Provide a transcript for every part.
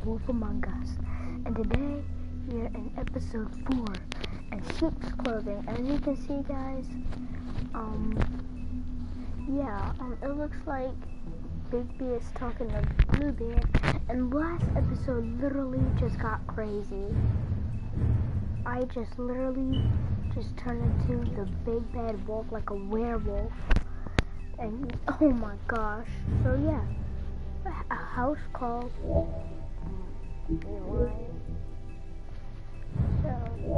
Wolf Among Us. And today, we're in episode 4, and sheep's clothing. As you can see, guys, it looks like Big B is talking to Bluebeard, and last episode literally just got crazy. I just literally turned into the big bad wolf, like a werewolf. And oh my gosh. So yeah, a house call. So this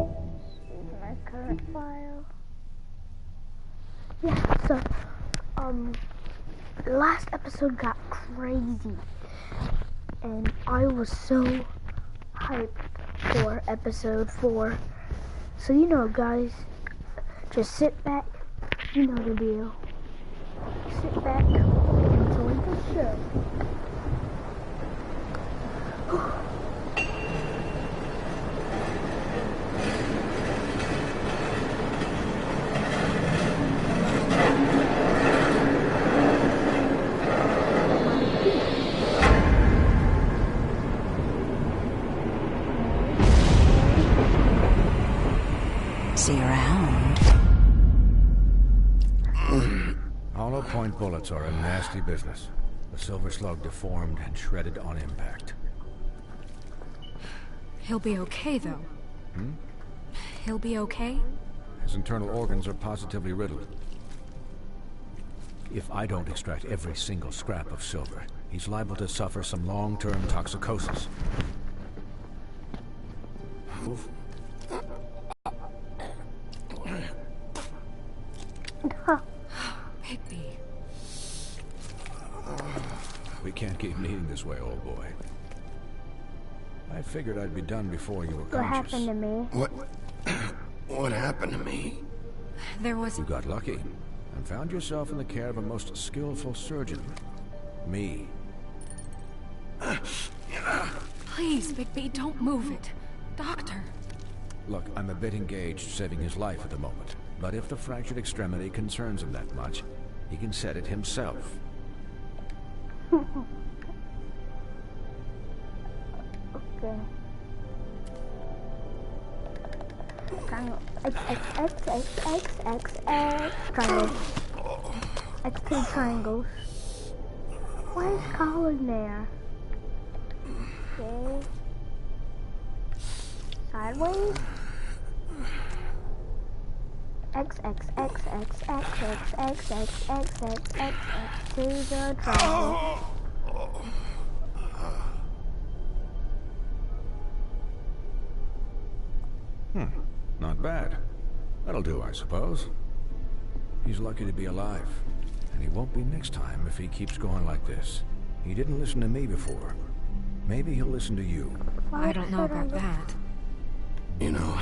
is my current file. Yeah, so last episode got crazy, and I was so hyped for episode 4. So you know, guys, just sit back. You know the deal. Sit back and enjoy the show. See you around. Hollow point bullets are a nasty business. The silver slug deformed and shredded on impact. He'll be okay, though. He'll be okay? His internal organs are positively riddled. If I don't extract every single scrap of silver, he's liable to suffer some long-term toxicosis. Higby. We can't keep eating this way, old boy. I figured I'd be done before you were conscious. What happened to me? What happened to me? There was... You got lucky and found yourself in the care of a most skillful surgeon. Me. Please, Bigby, don't move it. Doctor. Look, I'm a bit engaged saving his life at the moment. But if the fractured extremity concerns him that much, he can set it himself. Okay. Triangle. X, triangle. X, 2 triangles. Why is Colin there? Okay. Sideways. X to the triangle. Not bad. That'll do, I suppose. He's lucky to be alive. And he won't be next time if he keeps going like this. He didn't listen to me before. Maybe he'll listen to you. I don't know about that. You know,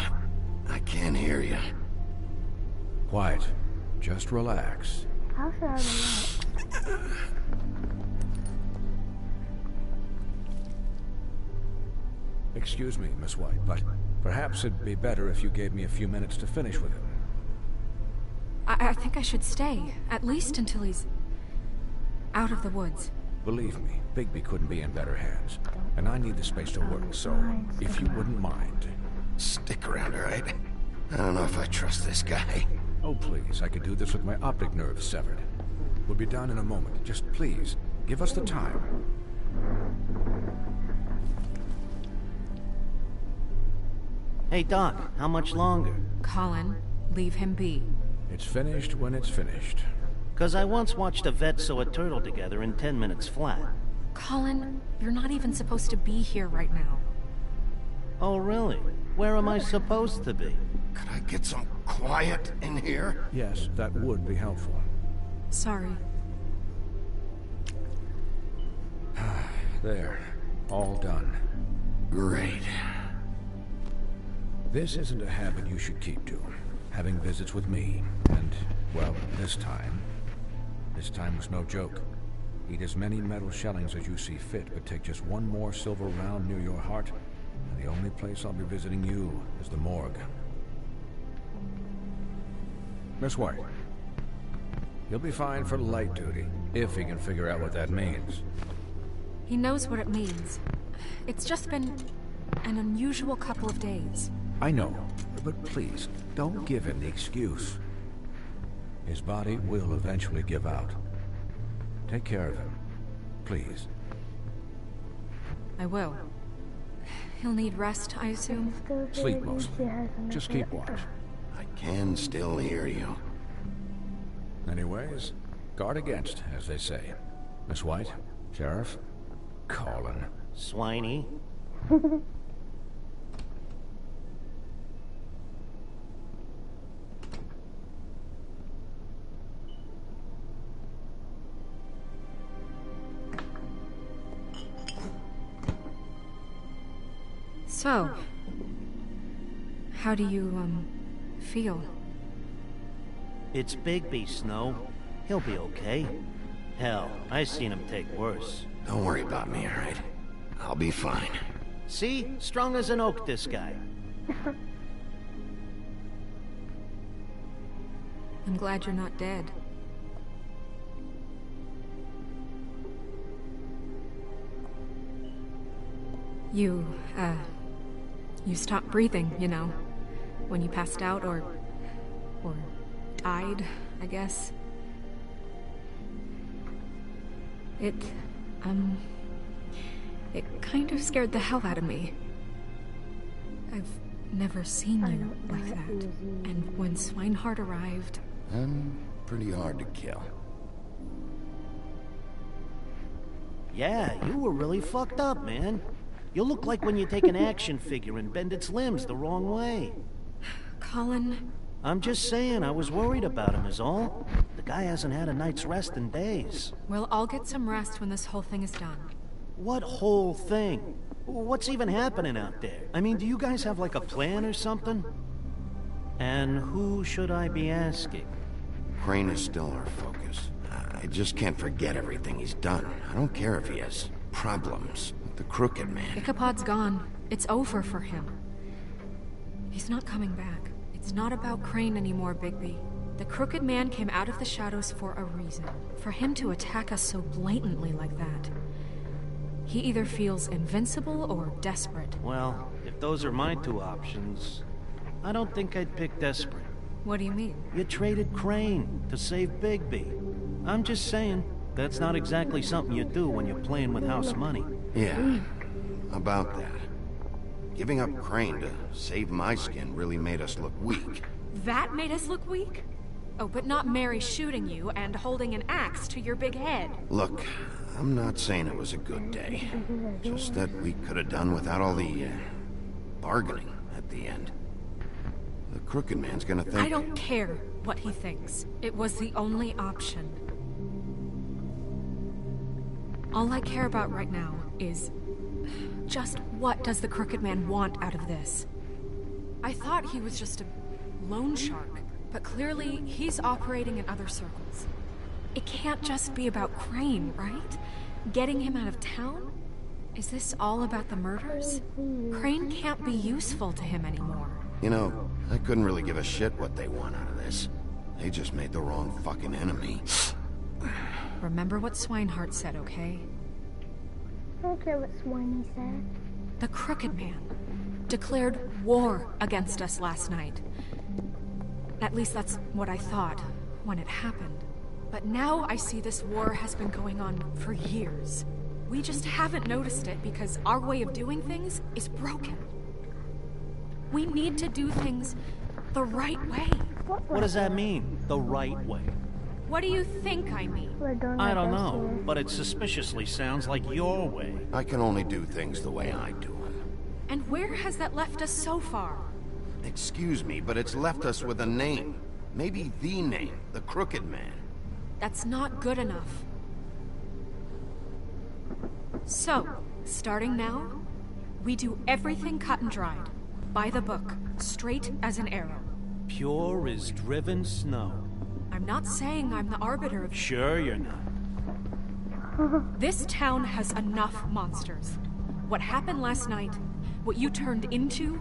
I can't hear you. Quiet. Just relax. How should I relax? Excuse me, Miss White, but perhaps it'd be better if you gave me a few minutes to finish with him. I think I should stay, at least until he's out of the woods. Believe me, Bigby couldn't be in better hands. And I need the space to work, so if you wouldn't mind. Stick around, all right? I don't know if I trust this guy. Oh, please, I could do this with my optic nerve severed. We'll be done in a moment. Just please, give us the time. Hey, Doc, how much longer? Colin, leave him be. It's finished when it's finished. 'Cause I once watched a vet sew a turtle together in 10 minutes flat. Colin, you're not even supposed to be here right now. Oh, really? Where am I supposed to be? Could I get some quiet in here? Yes, that would be helpful. Sorry. There. All done. Great. This isn't a habit you should keep to. Having visits with me. And, well, this time was no joke. Eat as many metal shellings as you see fit, but take just one more silver round near your heart, and the only place I'll be visiting you is the morgue. Miss White. He'll be fine for light duty, if he can figure out what that means. He knows what it means. It's just been an unusual couple of days. I know, but please, don't give him the excuse. His body will eventually give out. Take care of him, please. I will. He'll need rest, I assume. Sleep mostly. Just keep watch. I can still hear you. Anyways, guard against, as they say. Miss White, Sheriff, Colin. Swiney. So, how do you, feel? It's Bigby, Snow. He'll be okay. Hell, I seen him take worse. Don't worry about me, alright? I'll be fine. See? Strong as an oak, this guy. I'm glad you're not dead. You stopped breathing, you know, when you passed out or died, I guess. It kind of scared the hell out of me. I've never seen you like that. And when Swinehart arrived... I'm pretty hard to kill. Yeah, you were really fucked up, man. You look like when you take an action figure and bend its limbs the wrong way. Colin... I'm just saying, I was worried about him is all. The guy hasn't had a night's rest in days. We'll all get some rest when this whole thing is done. What whole thing? What's even happening out there? I mean, do you guys have like a plan or something? And who should I be asking? Crane is still our focus. I just can't forget everything he's done. I don't care if he has problems with the Crooked Man. Ichabod's gone. It's over for him. He's not coming back. It's not about Crane anymore, Bigby. The Crooked Man came out of the shadows for a reason. For him to attack us so blatantly like that. He either feels invincible or desperate. Well, if those are my two options, I don't think I'd pick desperate. What do you mean? You traded Crane to save Bigby. I'm just saying, that's not exactly something you do when you're playing with house money. Yeah, about that. Giving up Crane to save my skin really made us look weak. That made us look weak? Oh, but not Mary shooting you and holding an axe to your big head. Look, I'm not saying it was a good day. Just that we could have done without all the, bargaining at the end. The Crooked Man's gonna think... I don't care what he thinks. It was the only option. All I care about right now is... just what does the Crooked Man want out of this? I thought he was just a loan shark, but clearly he's operating in other circles. It can't just be about Crane, right? Getting him out of town? Is this all about the murders? Crane can't be useful to him anymore. You know, I couldn't really give a shit what they want out of this. They just made the wrong fucking enemy. Remember what Swinehart said, okay? I don't care what Swiney said. The Crooked Man declared war against us last night. At least that's what I thought when it happened. But now I see this war has been going on for years. We just haven't noticed it because our way of doing things is broken. We need to do things the right way. What does that mean, the right way? What do you think I mean? I don't know, but it suspiciously sounds like your way. I can only do things the way I do them. And where has that left us so far? Excuse me, but it's left us with a name. Maybe the name, the Crooked Man. That's not good enough. So, starting now, we do everything cut and dried. By the book, straight as an arrow. Pure as driven snow. I'm not saying I'm the arbiter of... Sure you're not. This town has enough monsters. What happened last night, what you turned into,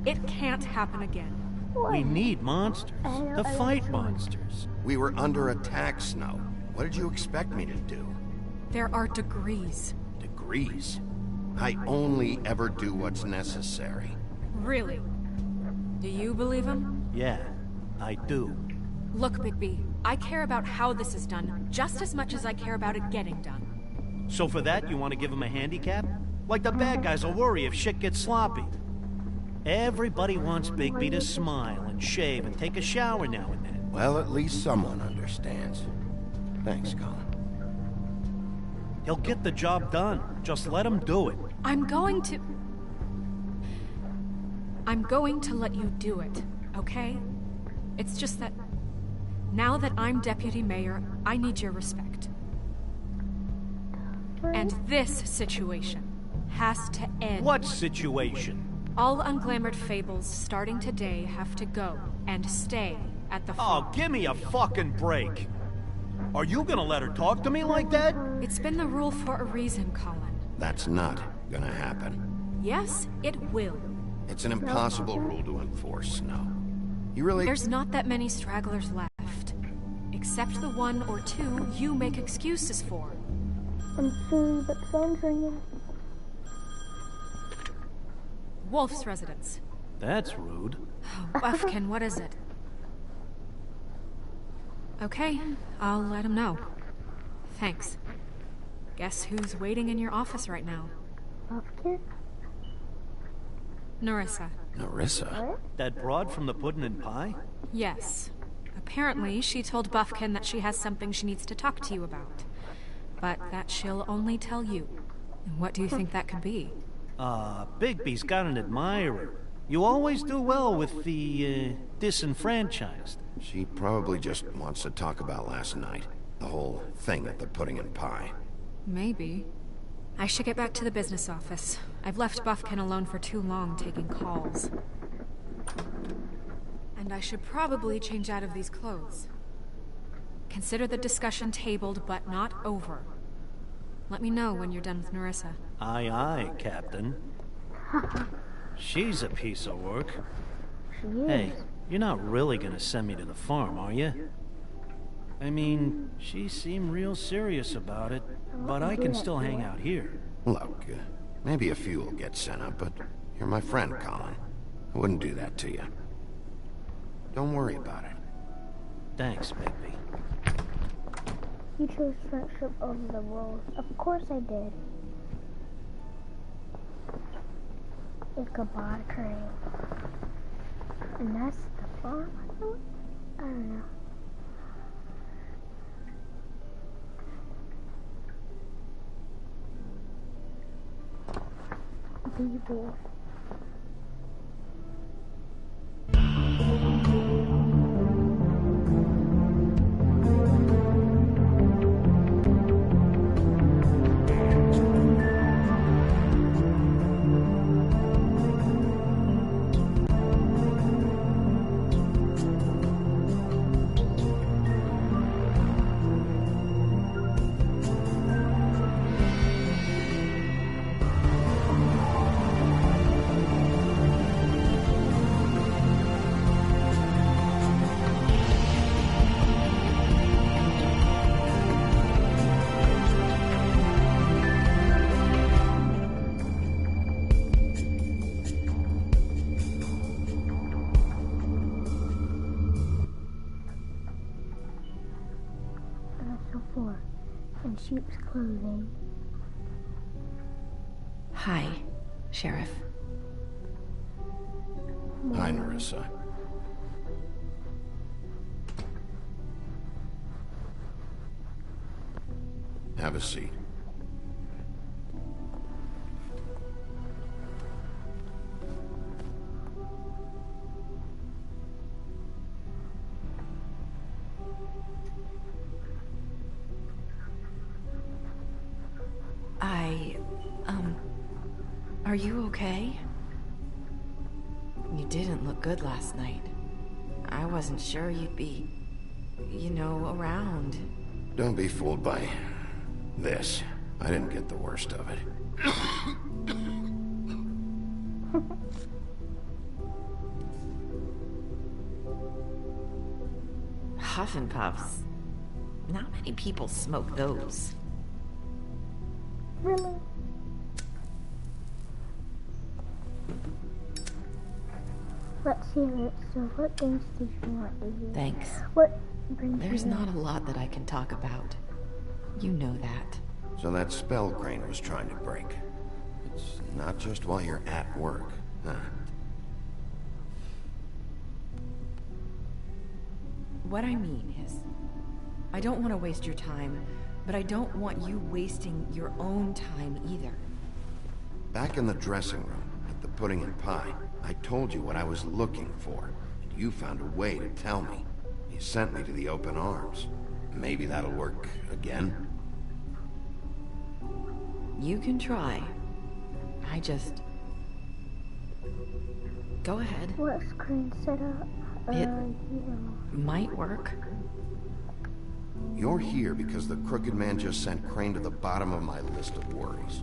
it can't happen again. We need monsters to fight monsters. We were under attack, Snow. What did you expect me to do? There are degrees. agrees. I only ever do what's necessary. Really? Do you believe him? Yeah, I do. Look, Bigby, I care about how this is done just as much as I care about it getting done. So for that, you want to give him a handicap? Like the bad guys will worry if shit gets sloppy. Everybody wants Bigby to smile and shave and take a shower now and then. Well, at least someone understands. Thanks, Colin. He'll get the job done. Just let him do it. I'm going to let you do it, okay? It's just that now that I'm deputy mayor, I need your respect. And this situation has to end. What situation? All unglamored fables starting today have to go and stay at the farm. Oh, give me a fucking break. Are you gonna let her talk to me like that? It's been the rule for a reason, Colin. That's not gonna happen. Yes, it will. It's an impossible rule to enforce, Snow. You really... There's not that many stragglers left. Except the one or two you make excuses for. I'm sorry, but the phone's ringing. Wolf's residence. That's rude. Oh, Buffkin, what is it? Okay, I'll let him know. Thanks. Guess who's waiting in your office right now? Buffkin? Narissa. Narissa? What? That broad from the puddin' and pie? Yes. Apparently, she told Buffkin that she has something she needs to talk to you about. But that she'll only tell you. And what do you think that could be? Bigby's got an admirer. You always do well with the, disenfranchised. She probably just wants to talk about last night. The whole thing at the pudding and pie. Maybe. I should get back to the business office. I've left Buffkin alone for too long taking calls. And I should probably change out of these clothes. Consider the discussion tabled, but not over. Let me know when you're done with Narissa. Aye, aye, Captain. She's a piece of work. She is. Hey, you're not really gonna send me to the farm, are you? I mean, she seemed real serious about it, but I can still hang out here. Look, maybe a few will get sent up, but you're my friend, Colin. I wouldn't do that to you. Don't worry about it. Thanks, Bigby. You chose friendship over the rules. Of course I did. Ichabod Crane. And that's the farm? I don't know. People. In sheep's clothing. Hi, Sheriff. Hi, Narissa. Have a seat. Are you okay? You didn't look good last night. I wasn't sure you'd be, around. Don't be fooled by this. I didn't get the worst of it. Huff and puffs. Not many people smoke those. Really? Let's hear it. So what things did you want to hear? Thanks. What brings There's you not a here? lot that I can talk about. You know that. So that spell Crane was trying to break. It's not just while you're at work, huh? What I mean is, I don't want to waste your time, but I don't want you wasting your own time either. Back in the dressing room, at the pudding and pie, I told you what I was looking for, and you found a way to tell me. You sent me to the open arms. Maybe that'll work again? You can try. I just... Go ahead. What screen set up? It- Yeah. Might work. You're here because the Crooked Man just sent Crane to the bottom of my list of worries.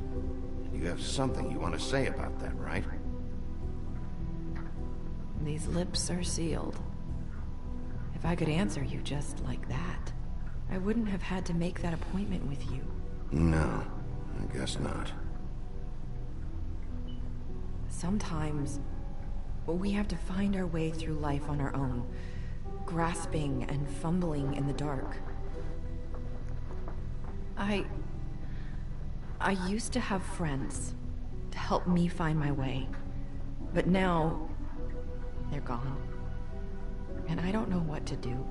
You have something you want to say about that, right? These lips are sealed. If I could answer you just like that, I wouldn't have had to make that appointment with you. No, I guess not. Sometimes, we have to find our way through life on our own, grasping and fumbling in the dark. I used to have friends to help me find my way, but now they're gone, and I don't know what to do.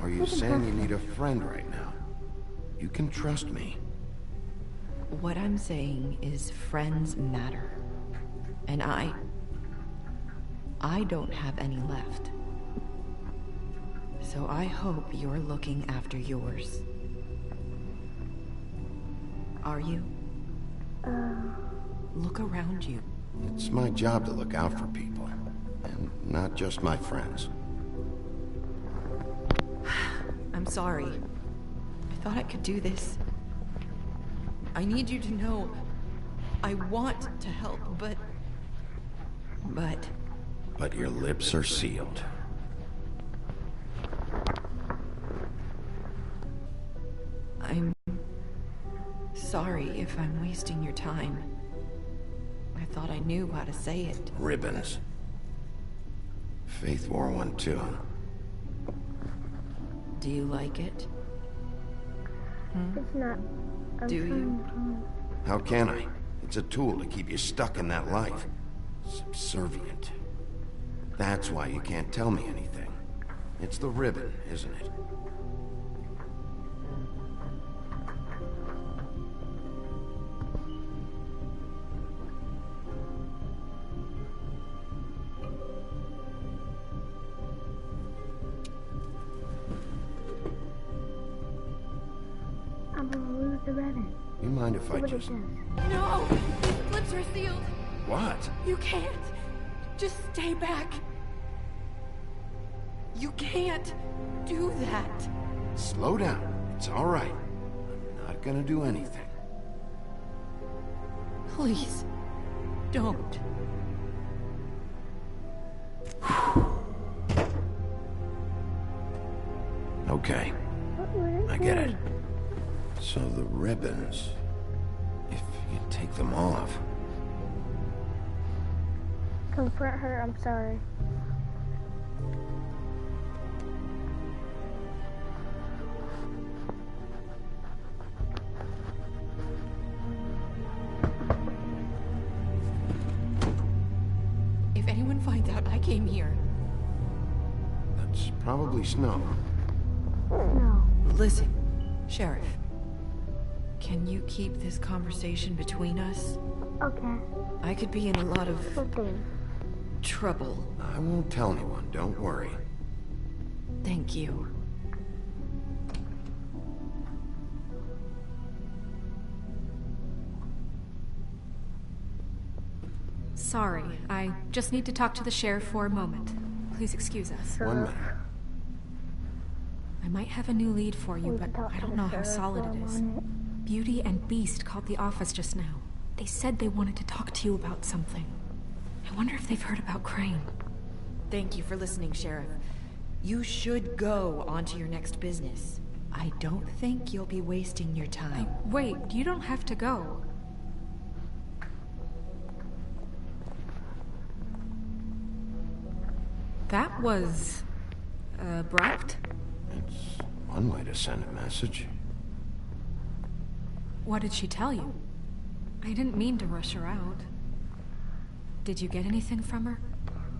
Are you saying you need a friend right now? You can trust me. What I'm saying is friends matter, and I don't have any left. So I hope you're looking after yours. Are you? Look around you. It's my job to look out for people, and not just my friends. I'm sorry. I thought I could do this. I need you to know I want to help, but... But your lips are sealed. I'm sorry if I'm wasting your time. I thought I knew how to say it. Ribbons. Faith wore one too. Do you like it? It's not. I'm Do you? trying How can I? It's a tool to keep you stuck in that life. Subservient. That's why you can't tell me anything. It's the ribbon, isn't it? I'm gonna lose the ribbon. You mind if I What it just... does. No! These lips are sealed! What? You can't! Just stay back! You can't do that! Slow down. It's all right. I'm not gonna do anything. Please, don't. Okay, What I get it. So the ribbons... If you take them off... Confront her, I'm sorry. If anyone finds out I came here, That's probably Snow. No. Listen, Sheriff. Can you keep this conversation between us? Okay. I could be in a lot of What thing? trouble. I won't tell anyone, don't worry. Thank you. sorry. I just need to talk to the sheriff for a moment. Please excuse us. 1 minute. I might have a new lead for you, but I don't know how solid it is. Beauty and Beast called the office just now. They said they wanted to talk to you about something. I wonder if they've heard about Crane. Thank you for listening, Sheriff. You should go on to your next business. I don't think you'll be wasting your time. Wait, you don't have to go. That was... abrupt? It's one way to send a message. What did she tell you? I didn't mean to rush her out. Did you get anything from her?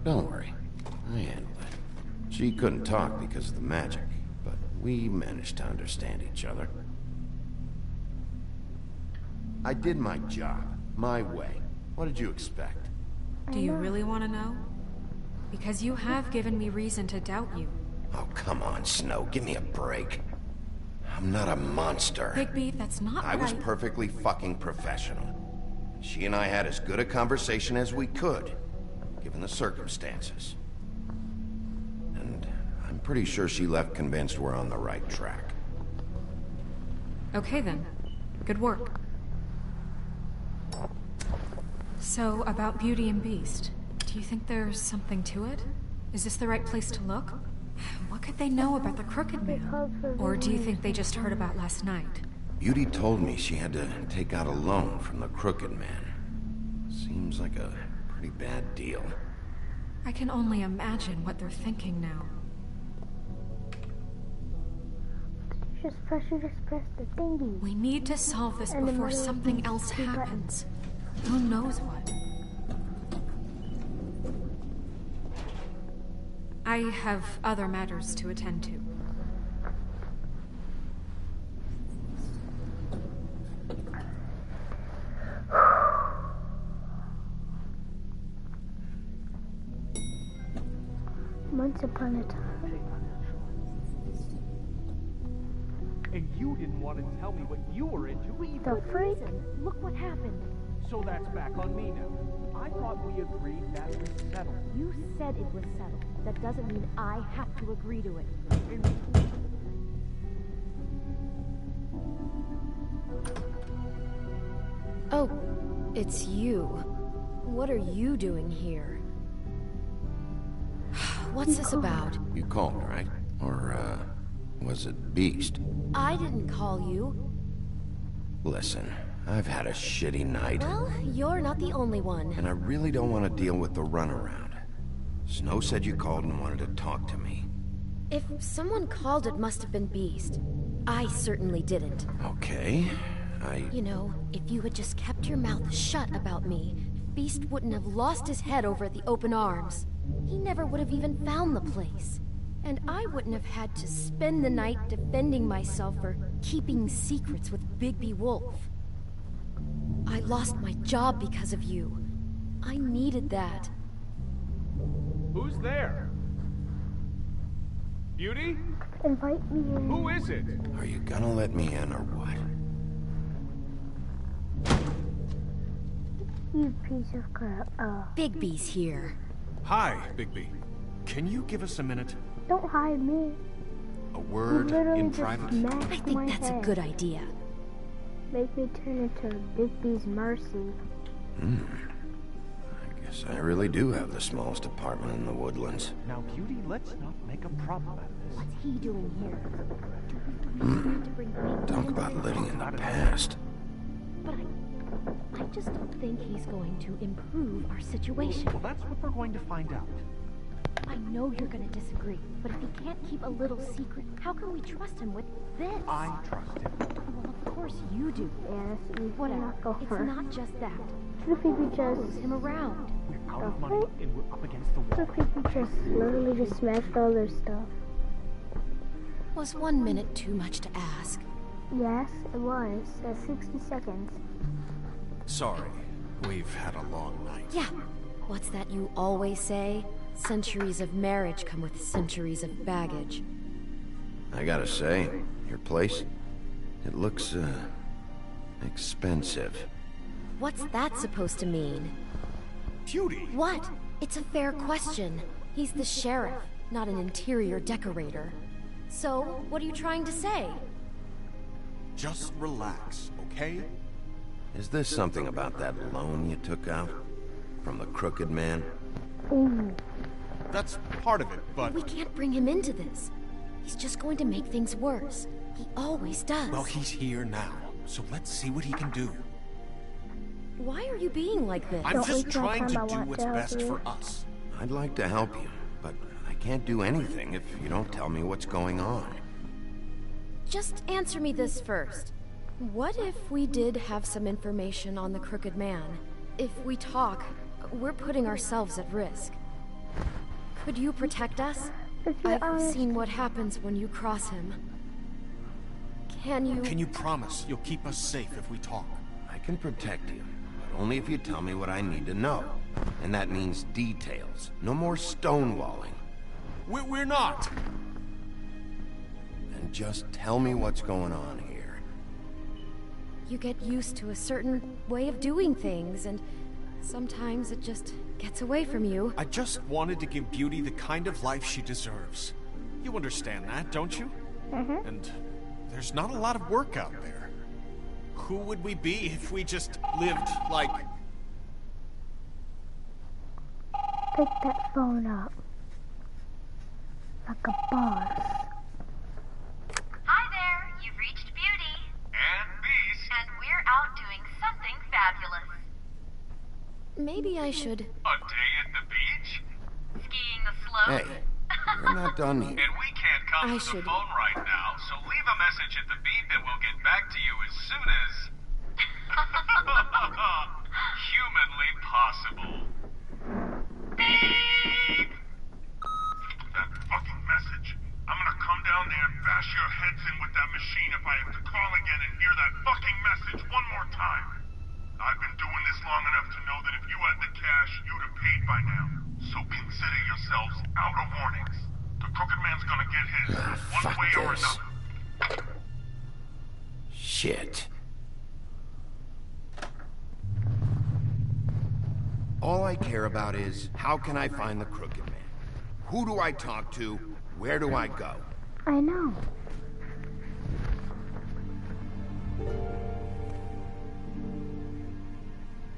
Don't worry. I handled it. She couldn't talk because of the magic, but we managed to understand each other. I did my job, my way. What did you expect? Do you really want to know? Because you have given me reason to doubt you. Oh, come on, Snow. Give me a break. I'm not a monster. Bigby, that's not I was right. perfectly fucking professional. She and I had as good a conversation as we could, given the circumstances. And I'm pretty sure she left convinced we're on the right track. Okay then. Good work. So, about Beauty and Beast, do you think there's something to it? Is this the right place to look? What could they know about the Crooked Man? Or do you think they just heard about last night? Beauty told me she had to take out a loan from the Crooked Man. Seems like a pretty bad deal. I can only imagine what they're thinking now. You just press the thingy. We need to solve this And the before middle something needs else 2 buttons. happens. Who knows what? I have other matters to attend to. Once upon a time. And you didn't want to tell me what you were into either. The freak? Look what happened. So that's back on me now. I thought we agreed that was settled. You said it was settled. That doesn't mean I have to agree to it. Oh, it's you. What are you doing here? What's this about? You called, right? Or, was it Beast? I didn't call you. Listen, I've had a shitty night. Well, you're not the only one. And I really don't want to deal with the runaround. Snow said you called and wanted to talk to me. If someone called, it must have been Beast. I certainly didn't. Okay, You know, if you had just kept your mouth shut about me, Beast wouldn't have lost his head over at the open arms. He never would have even found the place. And I wouldn't have had to spend the night defending myself for keeping secrets with Bigby Wolf. I lost my job because of you. I needed that. Who's there? Beauty? Invite me in. Who is it? Are you gonna let me in or what? You piece of crap. Bigby's here. Hi, Bigby. Can you give us a minute? Don't hide me. A You word literally in just private? smashed I think my that's a head. good idea. Make me turn into Bigby's mercy. I guess I really do have the smallest apartment in the woodlands. Now, Beauty, let's not make a problem out of this. What's he doing here? Do we need to bring Bigby Talk into about this? living in the past. But I just don't think he's going to improve our situation. Well, that's what we're going to find out. I know you're going to disagree, but if he can't keep a little secret, how can we trust him with this? I trust him. Well, of course you do. Yeah, that's easy. Whatever. Go It's for it. not just that. What if he Follows just... him around. We're out of The money, fuck? and we're up against the What wall. if he just literally just smashed all their stuff? Was 1 minute too much to ask? Yes, it was. 60 seconds. Sorry, we've had a long night. Yeah. What's that you always say? Centuries of marriage come with centuries of baggage. I gotta say, your place, it looks, expensive. What's that supposed to mean? Beauty! What? It's a fair question. He's the sheriff, not an interior decorator. So, what are you trying to say? Just relax, okay? Is this something about that loan you took out? From the Crooked Man? Ooh. That's part of it, but... We can't bring him into this. He's just going to make things worse. He always does. Well, he's here now, so let's see what he can do. Why are you being like this? I'm Don't just waste my trying time, I to do want what's to help best you. for us. I'd like to help you, but can't do anything if you don't tell me what's going on. Just answer me this first. What if we did have some information on the Crooked Man? If we talk, we're putting ourselves at risk. Could you protect us? I've seen what happens when you cross him. Can you promise you'll keep us safe if we talk? I can protect you, but only if you tell me what I need to know. And that means details. No more stonewalling. We're not! And just tell me what's going on here. You get used to a certain way of doing things, and sometimes it just gets away from you. I just wanted to give Beauty the kind of life she deserves. You understand that, don't you? Mm-hmm. And there's not a lot of work out there. Who would we be if we just lived like... Pick that phone up. Like a boss. Hi there, you've reached Beauty. And Beast. And we're out doing something fabulous. Maybe I should... A day at the beach? Skiing the slopes. Hey, we're not done here. And we can't come to the phone right now, so leave a message at the beep and we'll get back to you as soon as... humanly possible. Beep! That fucking message. I'm gonna come down there and bash your heads in with that machine if I have to call again and hear that fucking message one more time. I've been doing this long enough to know that if you had the cash, you'd have paid by now. So consider yourselves out of warnings. The Crooked Man's gonna get his, one way or another. Shit. All I care about is, how can I find the Crooked Man? Who do I talk to? Where do I go? I know.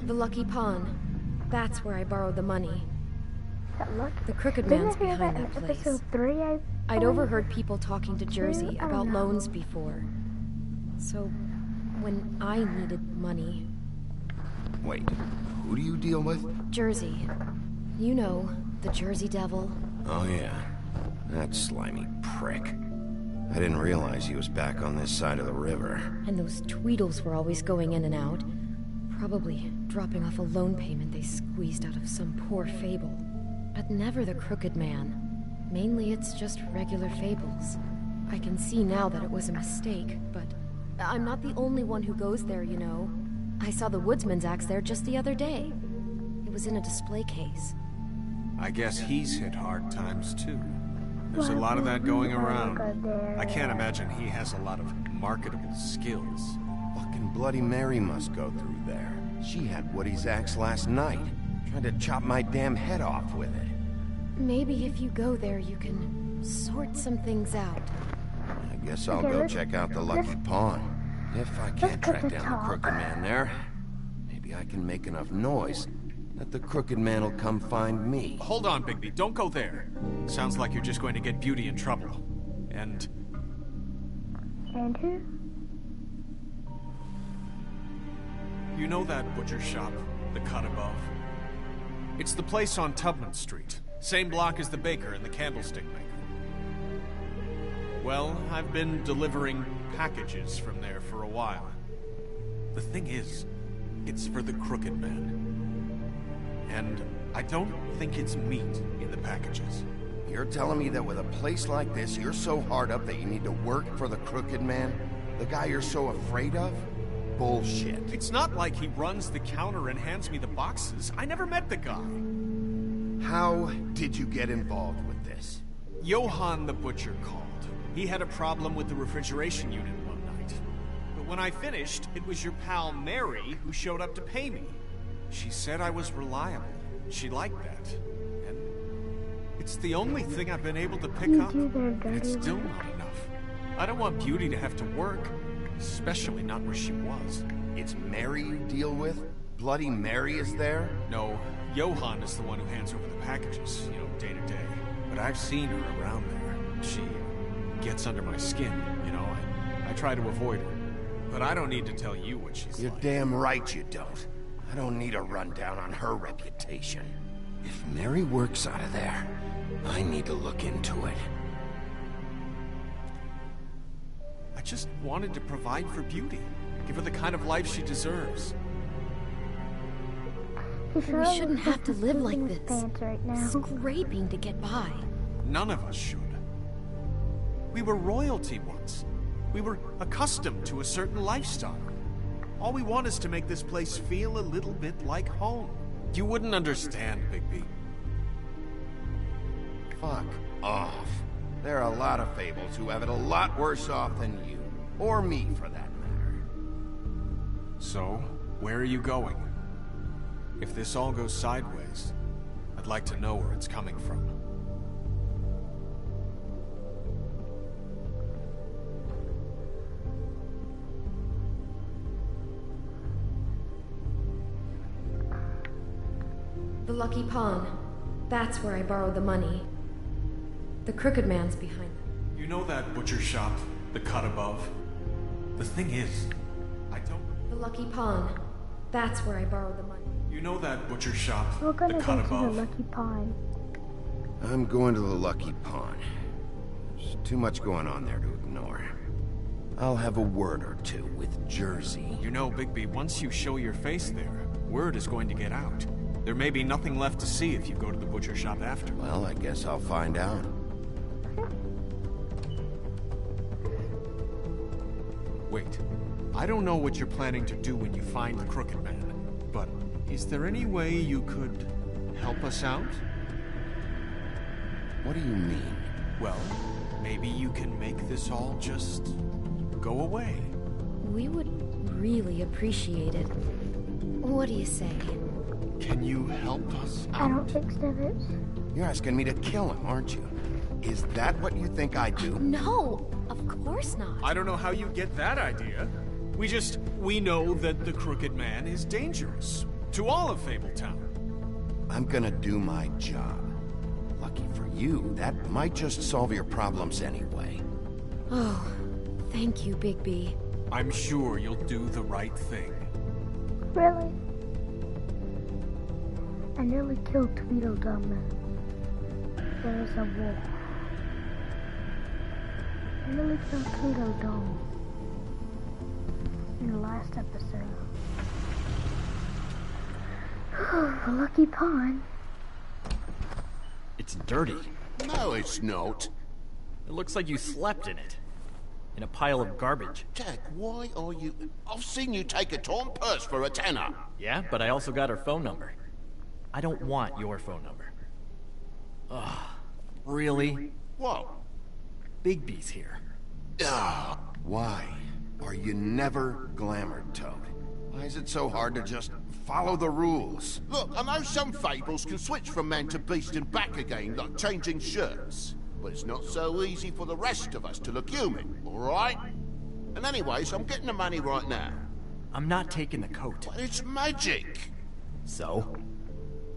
The Lucky Pawn. That's where I borrowed the money. That look. The Crooked Didn't Man's I hear behind that that in place. episode 3? I'd overheard people talking to Jersey I about don't know. loans before. So, when I needed money... Wait, who do you deal with? Jersey. You know, the Jersey Devil. Oh yeah, that slimy prick. I didn't realize he was back on this side of the river. And those Tweedles were always going in and out. Probably dropping off a loan payment they squeezed out of some poor fable. But never the Crooked Man. Mainly it's just regular fables. I can see now that it was a mistake, but I'm not the only one who goes there, you know. I saw the woodsman's axe there just the other day. It was in a display case. I guess he's hit hard times too. There's a Why lot of that would going we ever around. go there? I can't imagine he has a lot of marketable skills. Fucking Bloody Mary must go through there. She had Woody's axe last night. Tried to chop my damn head off with it. Maybe if you go there, you can sort some things out. I guess I'll Okay, go let's- check out the Lucky Pawn. If I can't put track the down talk. the Crooked Man there, maybe I can make enough noise that the Crooked Man will come find me. Hold on, Bigby, don't go there. Sounds like you're just going to get Beauty in trouble. And And who? you know that butcher shop, the cut above? It's the place on Tubman Street. Same block as the baker and the candlestick maker. Well, I've been delivering packages from there for a while. The thing is, it's for the Crooked Man. And I don't think it's meat in the packages. You're telling me that with a place like this, you're so hard up that you need to work for the Crooked Man? The guy you're so afraid of? Bullshit. It's not like he runs the counter and hands me the boxes. I never met the guy. How did you get involved with this? Johann the butcher called. He had a problem with the refrigeration unit one night. But when I finished, it was your pal Mary who showed up to pay me. She said I was reliable. She liked that. And it's the only thing I've been able to pick You up. do their And it's dirty still work. not enough. I don't want Beauty to have to work. Especially not where she was. It's Mary you deal with? Bloody Mary is there? No, Johann is the one who hands over the packages, you know, day to day. But I've seen her around there. She gets under my skin, you know. I try to avoid her. But I don't need to tell you what she's You're like. damn right you don't. I don't need a rundown on her reputation. If Mary works out of there, I need to look into it. I just wanted to provide for Beauty. Give her the kind of life she deserves. He We surely shouldn't have to live like pooping his this. pants right now. Scraping to get by. None of us should. We were royalty once. We were accustomed to a certain lifestyle. All we want is to make this place feel a little bit like home. You wouldn't understand, Bigby. Fuck off. There are a lot of Fables who have it a lot worse off than you. Or me, for that matter. So, where are you going? If this all goes sideways, I'd like to know where it's coming from. The Lucky Pawn. That's where I borrowed the money. The Crooked Man's behind them. You know that butcher shop, the cut above? The thing is, I don't... The Lucky Pawn. That's where I borrowed the money. You know that butcher shop, We're the gonna cut go to the above? Lucky Pond. I'm going to the Lucky Pawn. There's too much going on there to ignore. I'll have a word or two with Jersey. You know, Bigby, once you show your face there, word is going to get out. There may be nothing left to see if you go to the butcher shop after. Well, I guess I'll find out. Wait, I don't know what you're planning to do when you find the Crooked Man, but is there any way you could help us out? What do you mean? Well, maybe you can make this all just go away. We would really appreciate it. What do you say? Can you help us I out? don't think Snippets. You're asking me to kill him, aren't you? Is that what you think I do? No, of course not. I don't know how you get that idea. We know that the Crooked Man is dangerous. To all of Fabletown. I'm gonna do my job. Lucky for you, that might just solve your problems anyway. Oh, thank you, Bigby. I'm sure you'll do the right thing. Really? I nearly killed Tweedledum. There's a war. I nearly killed Tweedledum in the last episode. The Lucky Pawn. It's dirty. No, it's not. It looks like you slept in it. In a pile of garbage. Jack, why are you... I've seen you take a torn purse for a tenner. Yeah, but I also got her phone number. I don't want your phone number. Ugh. Really? What? Bigby's here. Ugh. Why are you never glamored, Toad? Why is it so hard to just follow the rules? Look, I know some fables can switch from man to beast and back again, like changing shirts. But it's not so easy for the rest of us to look human, alright? And anyways, I'm getting the money right now. I'm not taking the coat. But it's magic! So?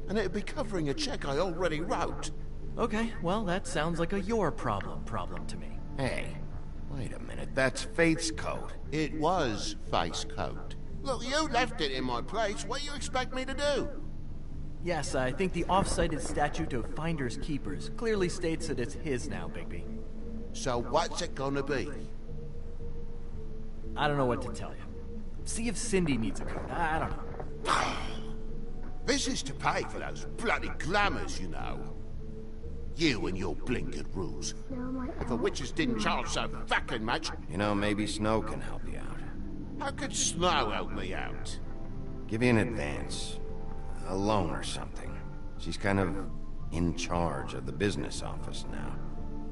And it'd be covering a check I already wrote. Okay, well, that sounds like a your problem to me. Hey, wait a minute, that's Faith's coat. It was Faith's coat. Look, you left it in my place. What do you expect me to do? Yes, I think the off-cited statute of Finders Keepers clearly states that it's his now, Bigby. So what's it gonna be? I don't know what to tell you. See if Cindy needs a coat. I don't know. This is to pay for those bloody glamours, you know. You and your blinkered rules. If the witches didn't charge so fucking much... You know, maybe Snow can help you out. How could Snow help me out? Give you an advance. A loan or something. She's kind of in charge of the business office now.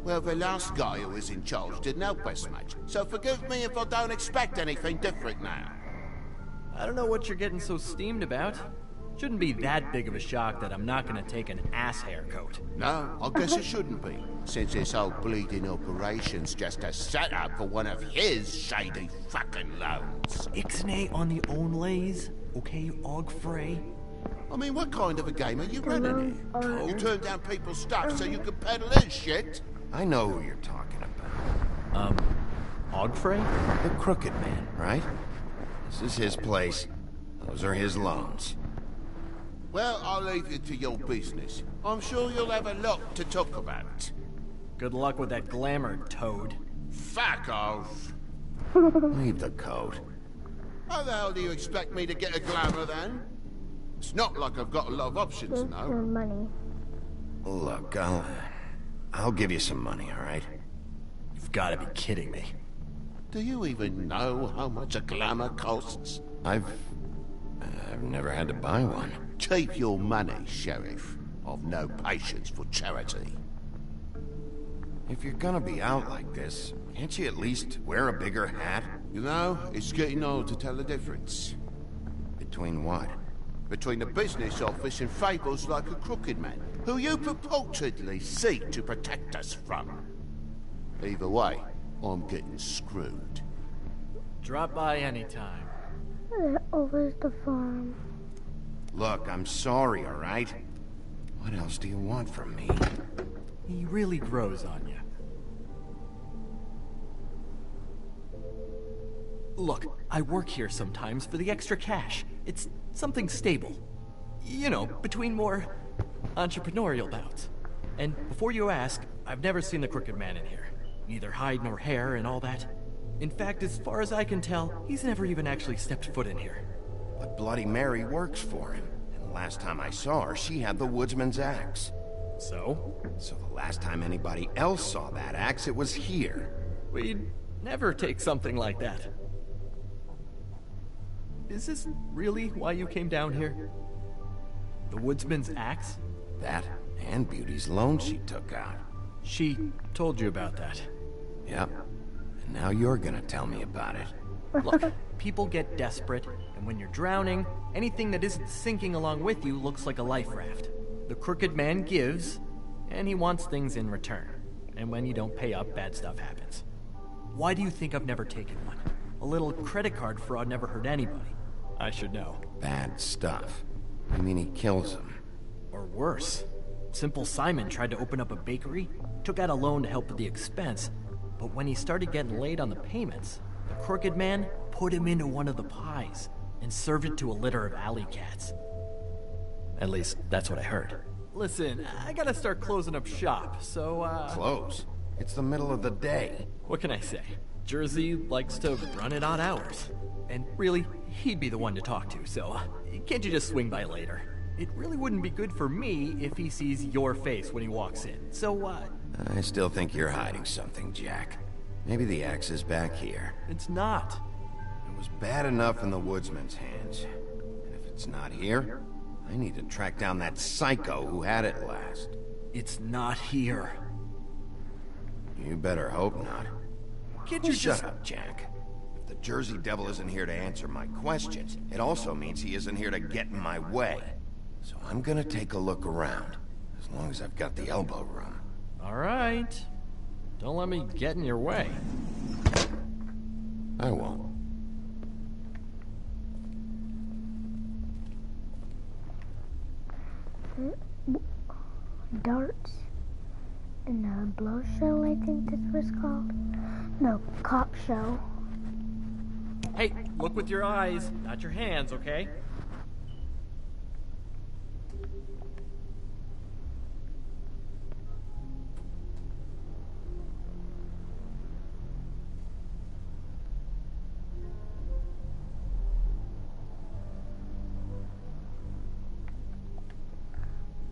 Well, the last guy who was in charge didn't help us much, so forgive me if I don't expect anything different now. I don't know what you're getting so steamed about. Shouldn't be that big of a shock that I'm not gonna take an ass haircoat. No, I guess it shouldn't be, since this whole bleeding operation's just a setup for one of his shady fucking loans. Ixnay on the onlays, okay, Ogfrey? I mean, what kind of a game are you running here? You turn down people's stuff so you can peddle his shit? I know who you're talking about. Ogfrey? The Crooked Man, right? This is his place. Those are his loans. Well, I'll leave you to your business. I'm sure you'll have a lot to talk about. Good luck with that glamour, Toad. Fuck off. Leave the coat. How the hell do you expect me to get a glamour then? It's not like I've got a lot of options, There's no. no money. Look, I'll give you some money, all right? You've got to be kidding me. Do you even know how much a glamour costs? I've never had to buy one. Keep your money, Sheriff. I've no patience for charity. If you're gonna be out like this, can't you at least wear a bigger hat? You know, it's getting hard to tell the difference. Between what? Between the business office and fables like a crooked man, who you purportedly seek to protect us from. Either way, I'm getting screwed. Drop by anytime. Over's the farm. Look, I'm sorry, all right? What else do you want from me? He really grows on you. Look, I work here sometimes for the extra cash. It's something stable. You know, between more entrepreneurial bouts. And before you ask, I've never seen the Crooked Man in here. Neither hide nor hair and all that. In fact, as far as I can tell, he's never even actually stepped foot in here. But Bloody Mary works for him. And the last time I saw her, she had the woodsman's axe. So? So the last time anybody else saw that axe, it was here. We'd never take something like that. Is this really why you came down here? The woodsman's axe? That and Beauty's loan she took out. She told you about that. Yep. And now you're gonna tell me about it. Look, people get desperate, and when you're drowning, anything that isn't sinking along with you looks like a life raft. The Crooked Man gives, and he wants things in return. And when you don't pay up, bad stuff happens. Why do you think I've never taken one? A little credit card fraud never hurt anybody. I should know. Bad stuff. You mean he kills them? Or worse. Simple Simon tried to open up a bakery, took out a loan to help with the expense, but when he started getting late on the payments, the Crooked Man put him into one of the pies and served it to a litter of alley cats. At least, that's what I heard. Listen, I gotta start closing up shop, so, Close? It's the middle of the day. What can I say? Jersey likes to run at odd hours. And really, he'd be the one to talk to, so can't you just swing by later? It really wouldn't be good for me if he sees your face when he walks in, so, I still think you're hiding something, Jack. Maybe the axe is back here. It's not. It was bad enough in the woodsman's hands. And if it's not here, I need to track down that psycho who had it last. It's not here. You better hope not. Can't you Shut up, Jack. If the Jersey Devil isn't here to answer my questions, it also means he isn't here to get in my way. So I'm gonna take a look around, as long as I've got the elbow room. All right. Don't let me get in your way. I won't. Darts and a blow shell, I think this was called. No, cop shell. Hey, look with your eyes, not your hands, okay?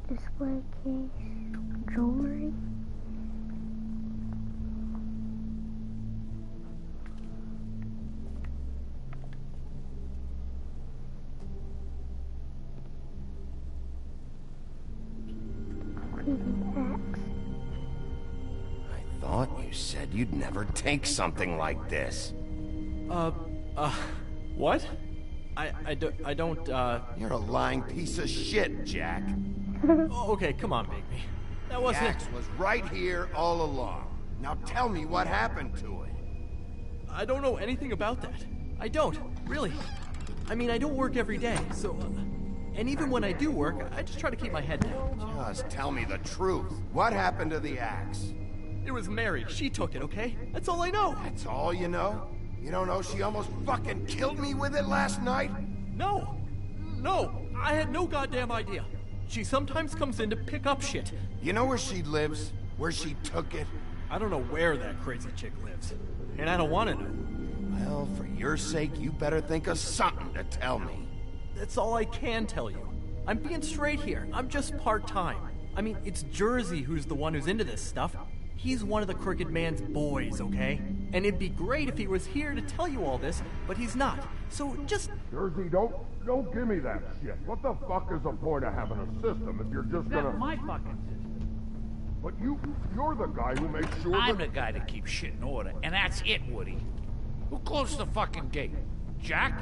Display case, jewelry. Axe. I thought you said you'd never take something like this. What? I don't, You're a lying piece of shit, Jack. Oh, okay, come on, Bigby. That wasn't... The axe was right here all along. Now tell me what happened to it. I don't know anything about that. I don't, really. I mean, I don't work every day, so... and even when I do work, I just try to keep my head down. Just tell me the truth. What happened to the axe? It was Mary. She took it, okay? That's all I know. That's all you know? You don't know she almost fucking killed me with it last night? No, I had no goddamn idea. She sometimes comes in to pick up shit. You know where she lives? Where she took it? I don't know where that crazy chick lives. And I don't want to know. Well, for your sake, you better think of something to tell me. That's all I can tell you. I'm being straight here. I'm just part-time. I mean, it's Jersey who's the one who's into this stuff. He's one of the Crooked Man's boys, okay? And it'd be great if he was here to tell you all this, but he's not. So just... Jersey, don't give me that shit. What the fuck is the point of having a system if you're just gonna... That's my fucking system. But you're the guy who makes sure I'm the guy that keeps shit in order, and that's it, Woody. Who closed the fucking gate? Jack?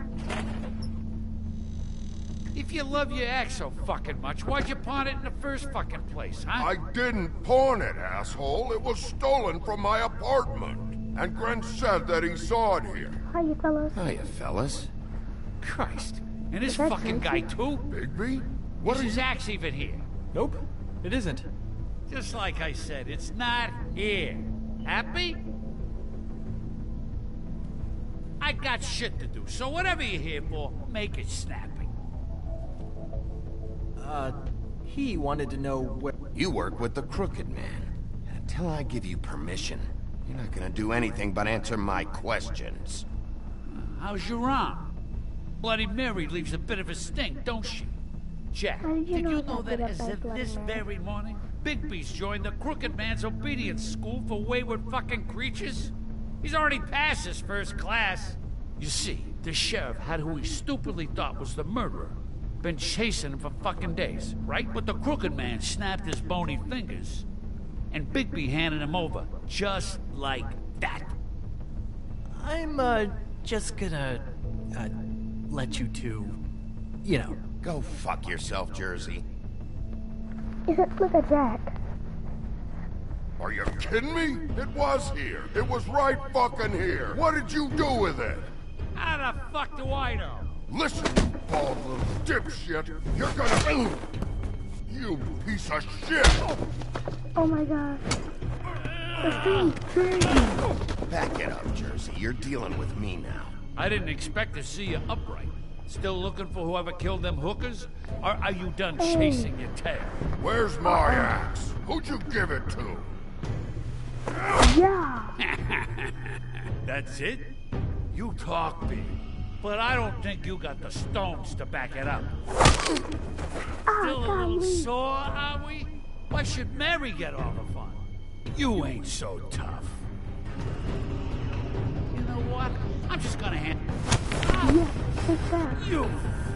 If you love your ex so fucking much, why'd you pawn it in the first fucking place, huh? I didn't pawn it, asshole. It was stolen from my apartment. And Grant said that he saw it here. Hiya, fellas. Hiya, fellas. Christ. And this fucking guy, too? Bigby? Is his axe even here? Nope, it isn't. Just like I said, it's not here. Happy? I got shit to do, so whatever you're here for, make it snappy. He wanted to know where... You work with the Crooked Man. And until I give you permission, you're not gonna do anything but answer my questions. How's your arm? Bloody Mary leaves a bit of a stink, don't she? Jack, did you know that as of this very morning, Bigby's joined the Crooked Man's obedience school for wayward fucking creatures? He's already passed his first class. You see, the sheriff had who he stupidly thought was the murderer. Been chasing him for fucking days, right? But the Crooked Man snapped his bony fingers. And Bigby handed him over, just like that. I'm, just gonna, let you two, you know. Go fuck yourself, Jersey. Look at Jack. Are you kidding me? It was here. It was right fucking here. What did you do with it? How the fuck do I know? Listen, you bald little dipshit. You're gonna... You piece of shit! Oh my god. Back it up, Jersey. You're dealing with me now. I didn't expect to see you upright. Still looking for whoever killed them hookers? Or are you done chasing your tail? Where's my axe? Who'd you give it to? Yeah. That's it? You talk big, but I don't think you got the stones to back it up. Still a little sore, are we? Why should Mary get all the fun? You ain't so tough. You know what? I'm just gonna hand... Yeah, take that. You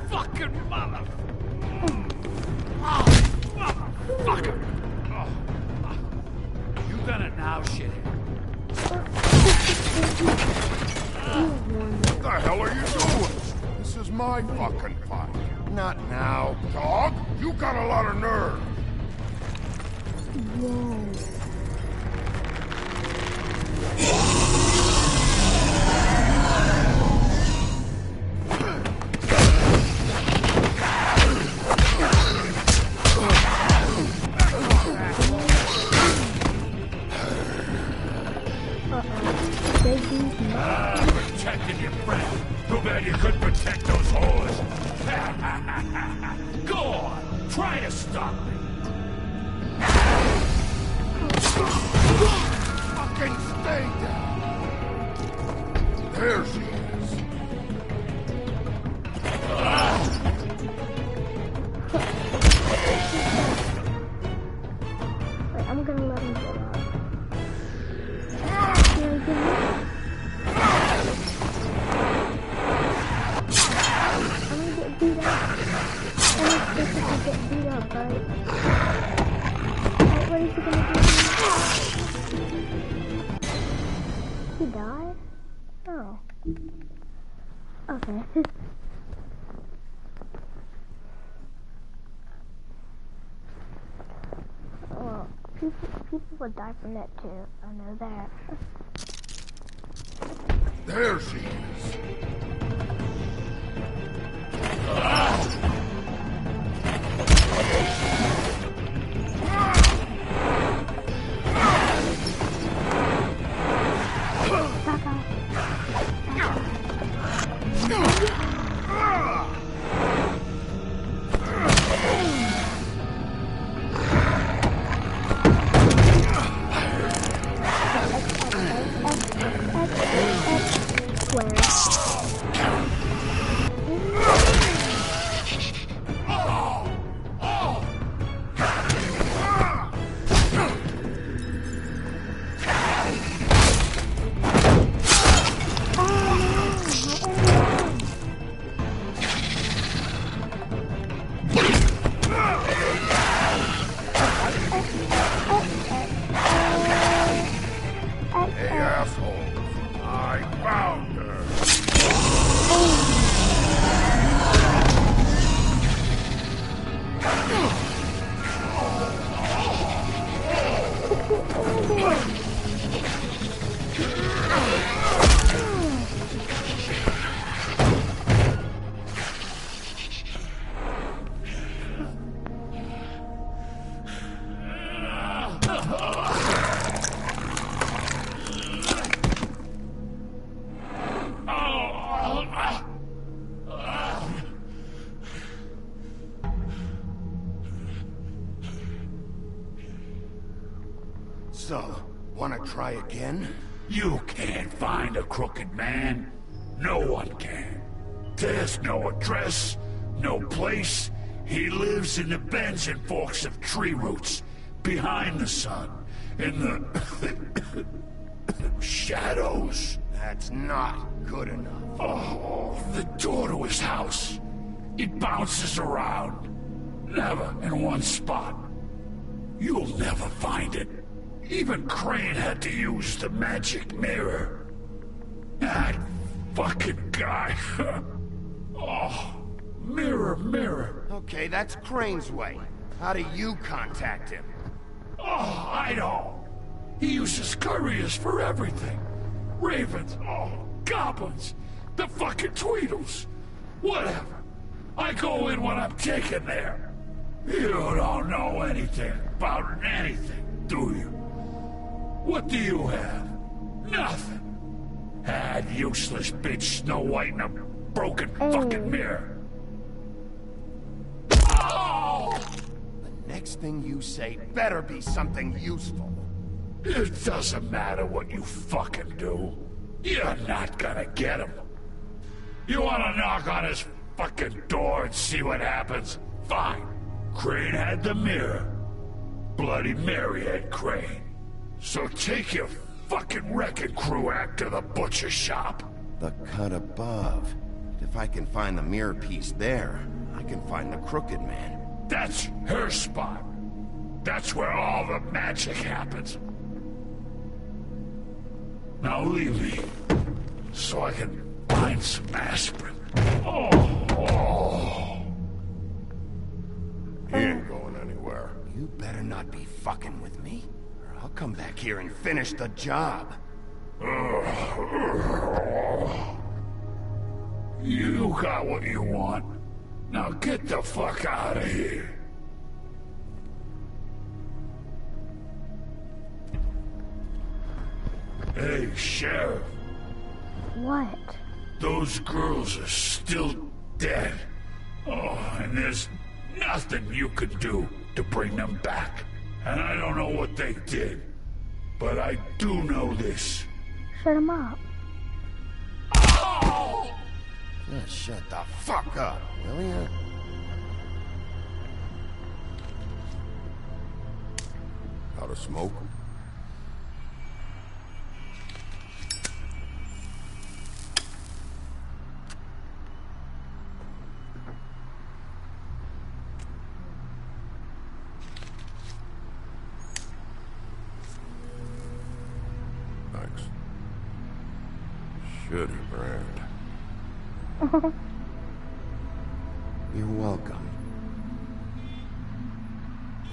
fucking mother... Oh, motherfucker! You got it now, shithead. What the hell are you doing? This is my fucking fight. Not now. Dog, you got a lot of nerve. Whoa. Protecting your friend. Too bad you couldn't protect those whores. Go on, try to stop me. Fucking stay down. There she is. Wait, I'm gonna let him get up. Here we go. I'm gonna get beat up. I'm expected to get beat up, right? Alright, what is he gonna do? He died? Oh. Okay. Well, people would die from that too. I know that. There she is. So, wanna try again? You can't find a crooked man. No one can. There's no address, no place. He lives in the bends and forks of tree roots, behind the sun, in the shadows. That's not good enough. Oh, the door to his house. It bounces around. Never in one spot. You'll never find it. Even Crane had to use the magic mirror. That fucking guy. Oh, mirror, mirror. Okay, that's Crane's way. How do you contact him? Oh, I know. He uses couriers for everything. Ravens, goblins, the fucking Tweedles. Whatever. I go in when I'm taken there. You don't know anything about anything, do you? What do you have? Nothing. That useless bitch Snow White in a broken fucking mirror. Oh! The next thing you say better be something useful. It doesn't matter what you fucking do. You're not gonna get him. You wanna knock on his fucking door and see what happens? Fine. Crane had the mirror. Bloody Mary had Crane. So take your fucking wrecking crew act to the butcher shop. The cut above. If I can find the mirror piece there, I can find the crooked man. That's her spot. That's where all the magic happens. Now leave me, so I can find some aspirin. He ain't going anywhere. You better not be fucking with me, or I'll come back here and finish the job. You got what you want. Now get the fuck out of here. Hey, Sheriff. What? Those girls are still dead. Oh, and there's nothing you could do to bring them back. And I don't know what they did, but I do know this. Shut him up. Oh! Just shut the fuck up, will ya? Out of smoke? Thanks. Shitty brand. You're welcome.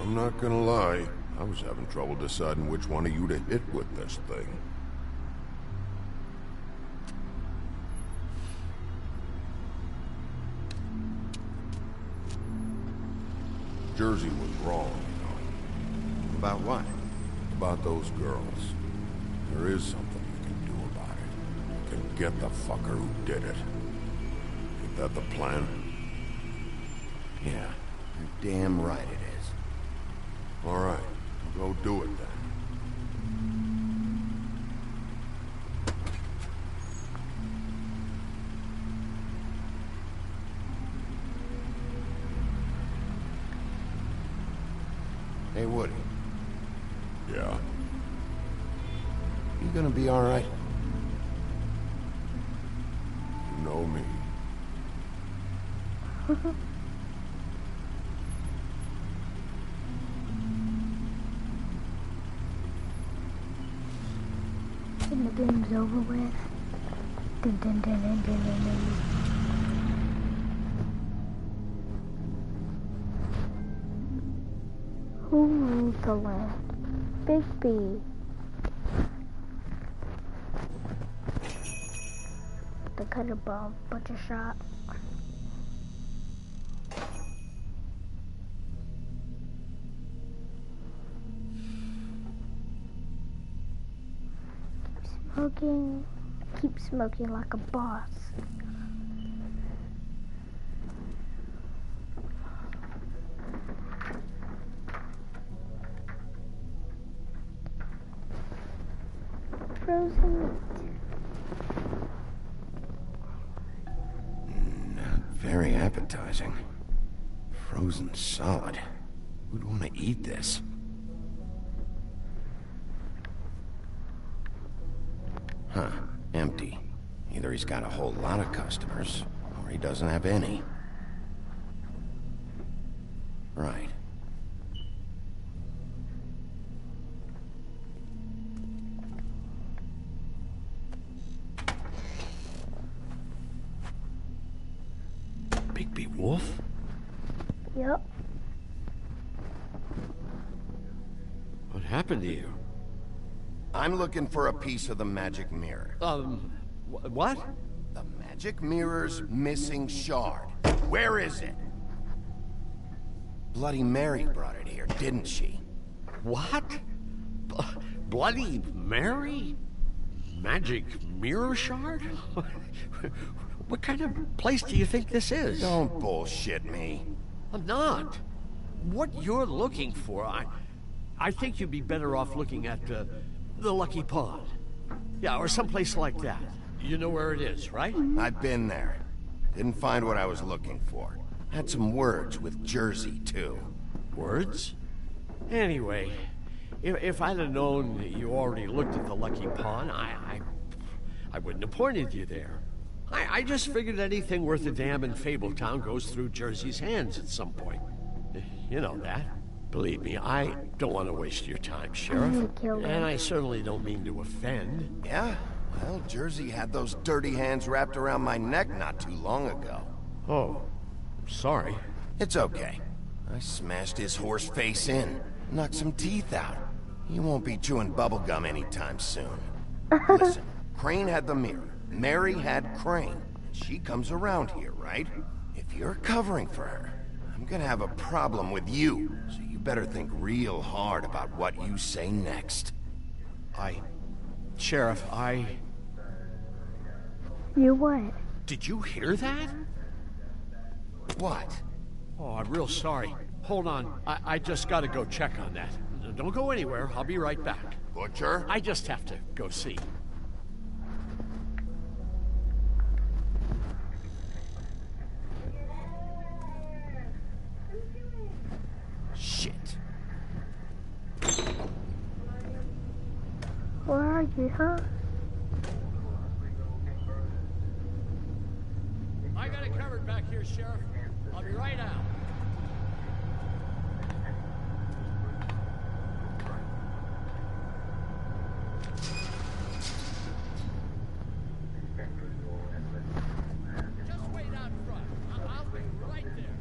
I'm not gonna lie. I was having trouble deciding which one of you to hit with this thing. Jersey was wrong, you know. About what? About those girls. There is something you can do about it. You can get the fucker who did it. Ain't that the plan? Yeah, you're damn right it is. All right, go do it then. Hey, Woody. Yeah? You gonna be all right? You know me. And the game's over with. Dun, dun, dun, dun, dun, dun, dun. Who rules the land? Big B. The kind of bomb, butcher shot. Keep smoking like a boss. Frozen meat. Very appetizing. Frozen solid. Who'd want to eat this? Huh. Empty. Either he's got a whole lot of customers, or he doesn't have any. Right. Bigby Wolf? Yep. What happened to you? I'm looking for a piece of the magic mirror. What? The magic mirror's missing shard. Where is it? Bloody Mary brought it here, didn't she? What? Bloody Mary? Magic mirror shard? What kind of place do you think this is? Don't bullshit me. I'm not. What you're looking for, I think you'd be better off looking at the Lucky Pond. Yeah, or someplace like that. You know where it is, right? I've been there. Didn't find what I was looking for. Had some words with Jersey, too. Words? Anyway, if I'd have known that you already looked at the Lucky Pond, I wouldn't have pointed you there. I just figured anything worth a damn in Fabletown goes through Jersey's hands at some point. You know that. Believe me, I don't want to waste your time, Sheriff. And I certainly don't mean to offend. Yeah? Well, Jersey had those dirty hands wrapped around my neck not too long ago. Oh, sorry. It's okay. I smashed his horse face in, knocked some teeth out. He won't be chewing bubblegum anytime soon. Listen, Crane had the mirror. Mary had Crane. She comes around here, right? If you're covering for her, I'm gonna have a problem with you. So you better think real hard about what you say next. Sheriff, You what? Did you hear that? What? Oh, I'm real sorry. Hold on. I just gotta go check on that. Don't go anywhere. I'll be right back. Butcher? I just have to go see. Shit. Where are you, huh? I got it covered back here, Sheriff. I'll be right out. Just wait out front. I'll be right there.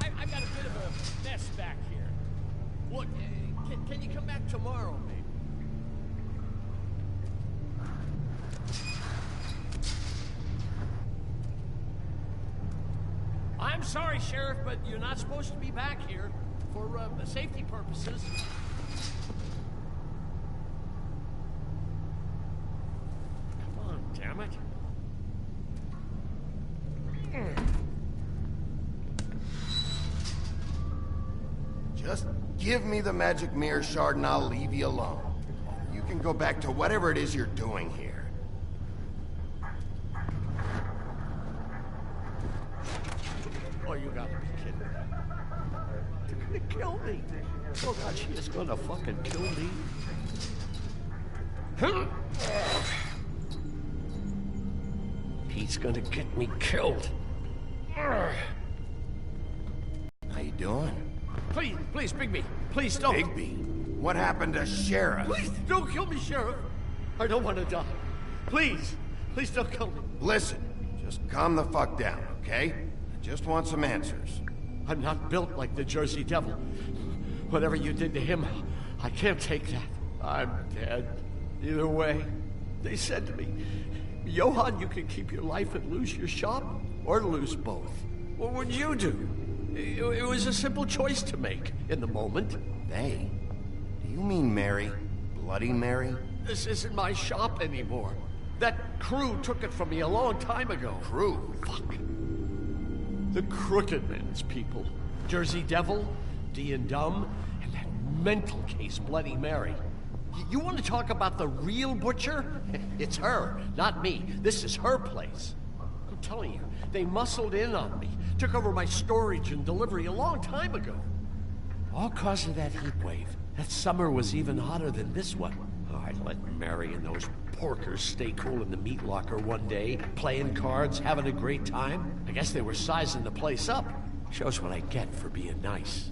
I've got a bit of a mess back here. Look, can you come back tomorrow, maybe? I'm sorry, Sheriff, but you're not supposed to be back here for safety purposes. Come on, damn it. Just give me the magic mirror shard and I'll leave you alone. You can go back to whatever it is you're doing here. Oh, you gotta be kidding me. They're gonna kill me. Oh, God, she is gonna fucking kill me. He's gonna get me killed. How you doing? Please, Bigby. Please don't. Bigby? What happened to Sheriff? Please don't kill me, Sheriff. I don't want to die. Please don't kill me. Listen, just calm the fuck down, okay? I just want some answers. I'm not built like the Jersey Devil. Whatever you did to him, I can't take that. I'm dead. Either way, they said to me, Johann, you can keep your life and lose your shop, or lose both. What would you do? It was a simple choice to make in the moment. They? Do you mean Mary? Bloody Mary? This isn't my shop anymore. That crew took it from me a long time ago. Crew? Fuck. The Crooked Man's people. Jersey Devil, D and Dumb, and that mental case, Bloody Mary. You want to talk about the real butcher? It's her, not me. This is her place. I'm telling you, they muscled in on me, took over my storage and delivery a long time ago. All cause of that heat wave. That summer was even hotter than this one. Oh, I let Mary and those porkers stay cool in the meat locker one day, playing cards, having a great time. I guess they were sizing the place up. Shows what I get for being nice.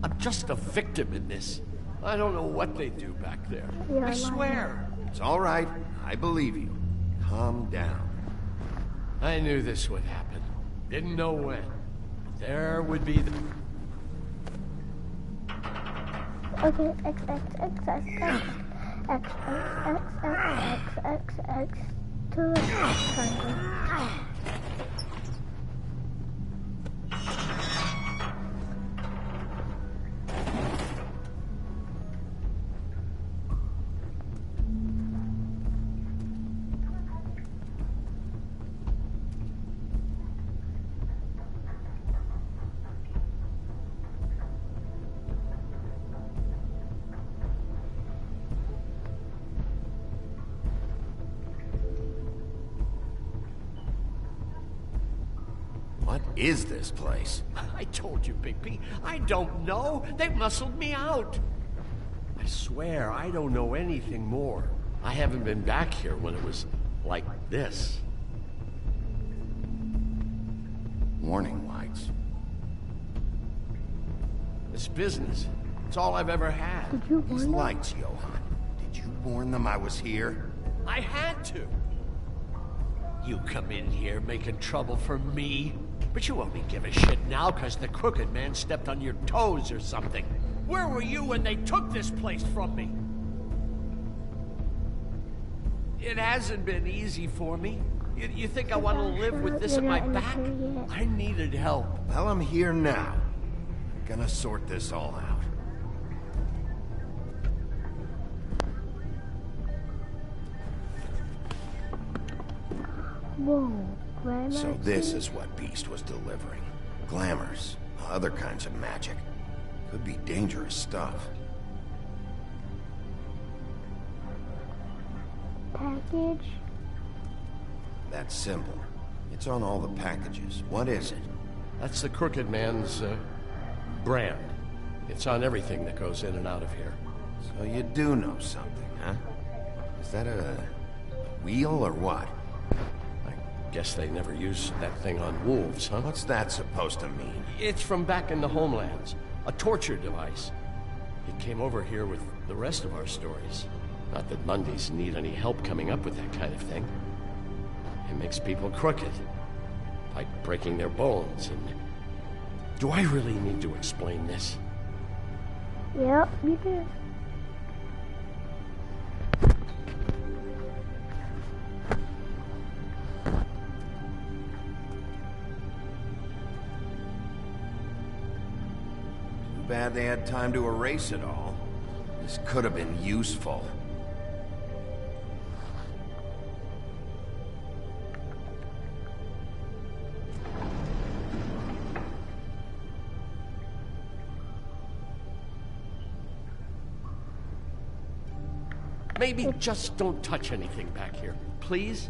I'm just a victim in this. I don't know what they do back there. Yeah, I swear. It's all right. I believe you. Calm down. I knew this would happen. Didn't know when. There would be the... Okay, X, X, X, X, X, X, X, X, X, X, X, to triangle. What is this place? I told you, Bigby. I don't know. They muscled me out. I swear, I don't know anything more. I haven't been back here when it was like this. Warning lights. It's business. It's all I've ever had. Did you These warn them? lights, Johann. Did you warn them I was here? I had to. You come in here making trouble for me, but you only give a shit now because the Crooked Man stepped on your toes or something. Where were you when they took this place from me? It hasn't been easy for me. You think I want to live with this at my back? I needed help. Well, I'm here now. I'm gonna sort this all out. Whoa, Grandma. So this is what Beast was delivering. Glamours, other kinds of magic. Could be dangerous stuff. Package? That's simple. It's on all the packages. What is it? That's the Crooked Man's, brand. It's on everything that goes in and out of here. So you do know something, huh? Is that a wheel or what? Guess they never used that thing on wolves, huh? What's that supposed to mean? It's from back in the homelands. A torture device. It came over here with the rest of our stories. Not that Mundies need any help coming up with that kind of thing. It makes people crooked. Like breaking their bones and... Do I really need to explain this? Yep, you do. Too bad they had time to erase it all. This could have been useful. Maybe just don't touch anything back here, please?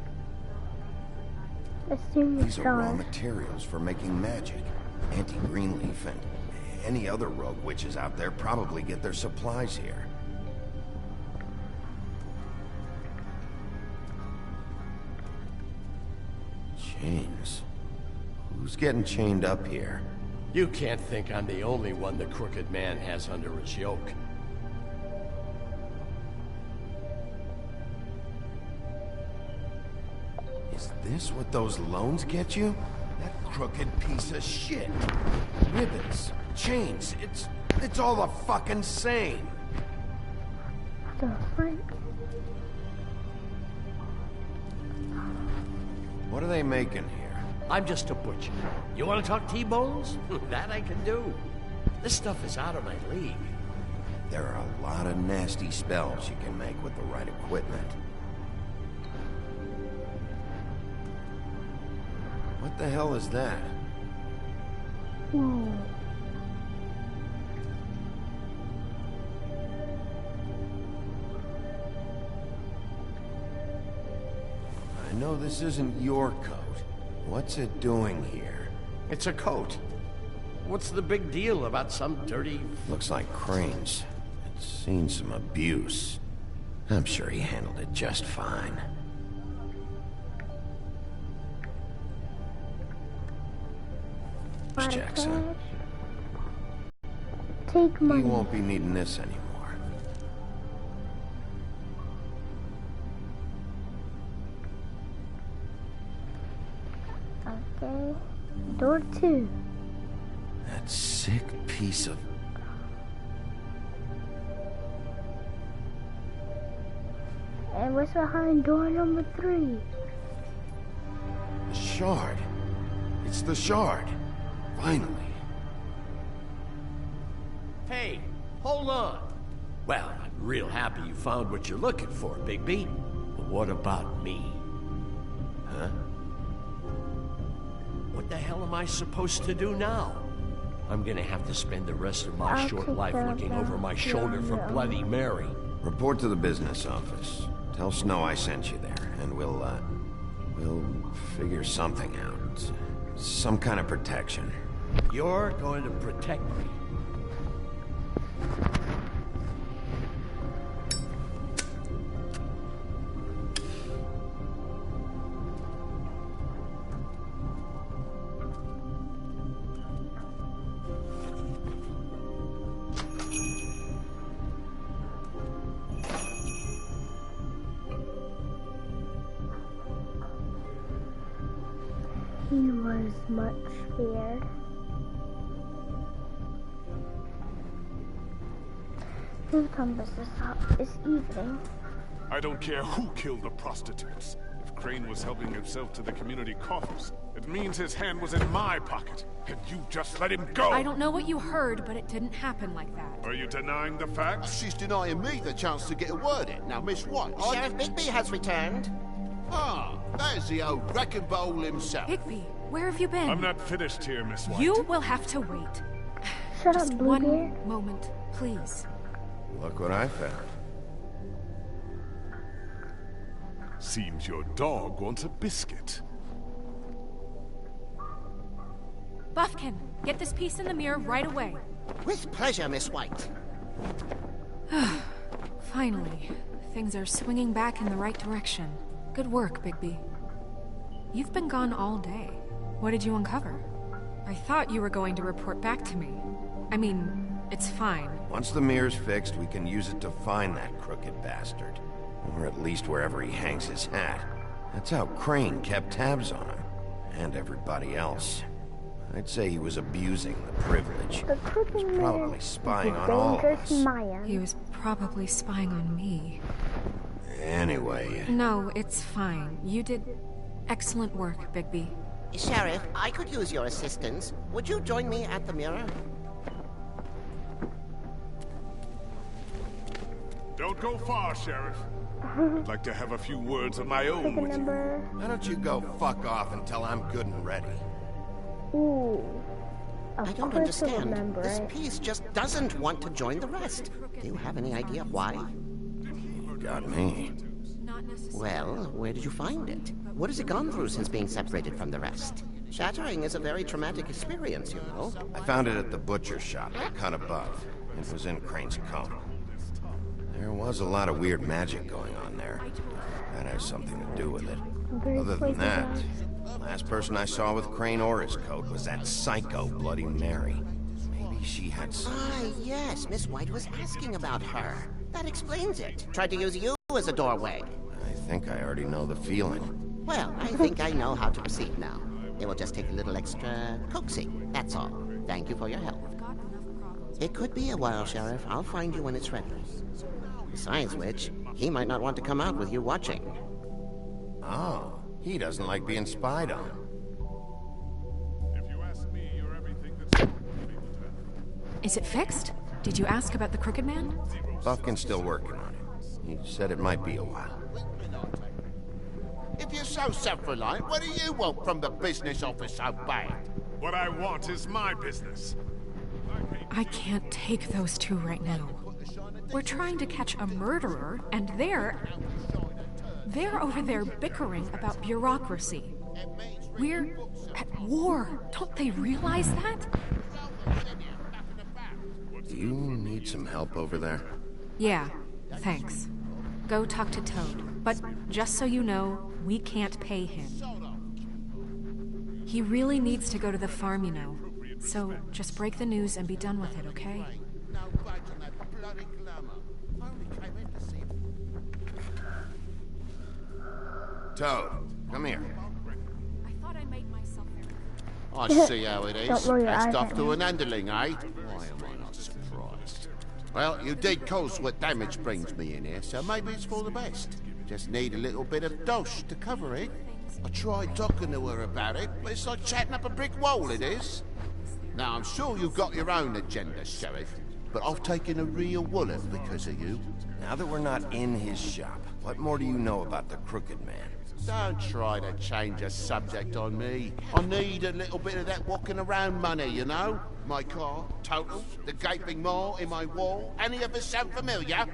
These are raw materials for making magic. Auntie Greenleaf and any other rogue witches out there probably get their supplies here. Chains. Who's getting chained up here? You can't think I'm the only one the Crooked Man has under his yoke. Is this what those loans get you? That crooked piece of shit. Ribbons, chains, it's It's all the fucking same. The freak? What are they making here? I'm just a butcher. You want to talk T-bones? That I can do. This stuff is out of my league. There are a lot of nasty spells you can make with the right equipment. What the hell is that? Whoa. I know this isn't your coat. What's it doing here? It's a coat. What's the big deal about some dirty... Looks like Crane's. It's seen some abuse. I'm sure he handled it just fine. Jackson. Take money. You won't be needing this anymore. Okay. Door 2. That sick piece of... And what's behind door number 3? The shard. It's the shard. Finally. Hey, hold on. Well, I'm real happy you found what you're looking for, Bigby. But what about me? Huh? What the hell am I supposed to do now? I'm gonna have to spend the rest of my short life looking over my shoulder for Bloody Mary. Report to the business office. Tell Snow I sent you there, and we'll figure something out. Some kind of protection. You're going to protect me. He was much scared. Who told us this up this evening? I don't care who killed the prostitutes. If Crane was helping himself to the community coffers, it means his hand was in my pocket, and you just let him go! I don't know what you heard, but it didn't happen like that. Are you denying the facts? She's denying me the chance to get a word in. Now, Miss White... Sheriff Bigby has returned. Ah, there's the old wrecking bowl himself. Bigby, where have you been? I'm not finished here, Miss White. You will have to wait. Shut Just up, one Bluebeard. moment, please. Look what I found. Seems your dog wants a biscuit. Buffkin, get this piece in the mirror right away. With pleasure, Miss White. Finally, things are swinging back in the right direction. Good work, Bigby. You've been gone all day. What did you uncover? I thought you were going to report back to me. I mean, it's fine. Once the mirror's fixed, we can use it to find that crooked bastard. Or at least wherever he hangs his hat. That's how Crane kept tabs on him. And everybody else. I'd say he was abusing the privilege. The crooked He was probably man spying is a on all of dangerous us. man. He was probably spying on me. Anyway... No, it's fine. You did excellent work, Bigby. Sheriff, I could use your assistance. Would you join me at the mirror? Don't go far, Sheriff. I'd like to have a few words of my own with you. Why don't you go fuck off until I'm good and ready? Ooh. I don't understand. This piece just doesn't want to join the rest. Do you have any idea why? You got me. Well, where did you find it? What has it gone through since being separated from the rest? Shattering is a very traumatic experience, you know. I found it at the butcher shop, cut above. It was in Crane's coat. There was a lot of weird magic going on there. That has something to do with it. Other than that, the last person I saw with Crane or his coat was that psycho Bloody Mary. Maybe she had some... Ah, yes, Miss White was asking about her. That explains it. Tried to use you as a doorway. I think I already know the feeling. Well, I think I know how to proceed now. It will just take a little extra coaxing, that's all. Thank you for your help. It could be a while, Sheriff. I'll find you when it's ready. Besides which, he might not want to come out with you watching. Oh, he doesn't like being spied on. If you ask me, you're everything that's... Is it fixed? Did you ask about the Crooked Man? Buffkin's still working on it. He said it might be a while. If you're so self-reliant, what do you want from the business office so bad? What I want is my business. I can't take those two right now. We're trying to catch a murderer, and they're over there bickering about bureaucracy. We're at war. Don't they realize that? Do you need some help over there? Yeah, thanks. Go talk to Toad. But just so you know, we can't pay him. He really needs to go to the farm, you know. So just break the news and be done with it, okay? Toad, come here. I thought I made myself very... I see how it is. Don't worry, That's I off can- to an underling, eh? Why am I not surprised? Well, you did cause what damage brings me in here, so maybe it's for the best. Just need a little bit of dosh to cover it. I tried talking to her about it, but it's like chatting up a brick wall, it is. Now, I'm sure you've got your own agenda, Sheriff, but I've taken a real wooler because of you. Now that we're not in his shop, what more do you know about the Crooked Man? Don't try to change a subject on me. I need a little bit of that walking around money, you know? My car, total, the gaping maw in my wall. Any of us sound familiar?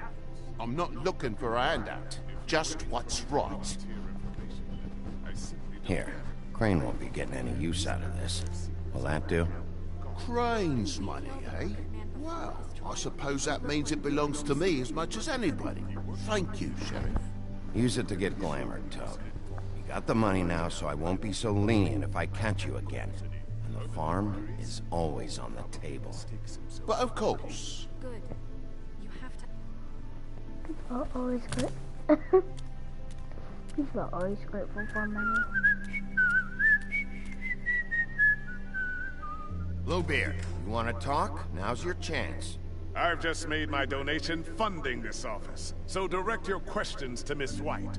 I'm not looking for a handout. Just what's right. Here, Crane won't be getting any use out of this. Will that do? Crane's money, eh? Well, I suppose that means it belongs to me as much as anybody. Thank you, Sheriff. Use it to get glamour, Toad. You got the money now, so I won't be so lenient if I catch you again. And the farm is always on the table. But of course. Good. You have to... Always good. People are always grateful for money. Bluebeard, you want to talk? Now's your chance. I've just made my donation funding this office, so direct your questions to Miss White.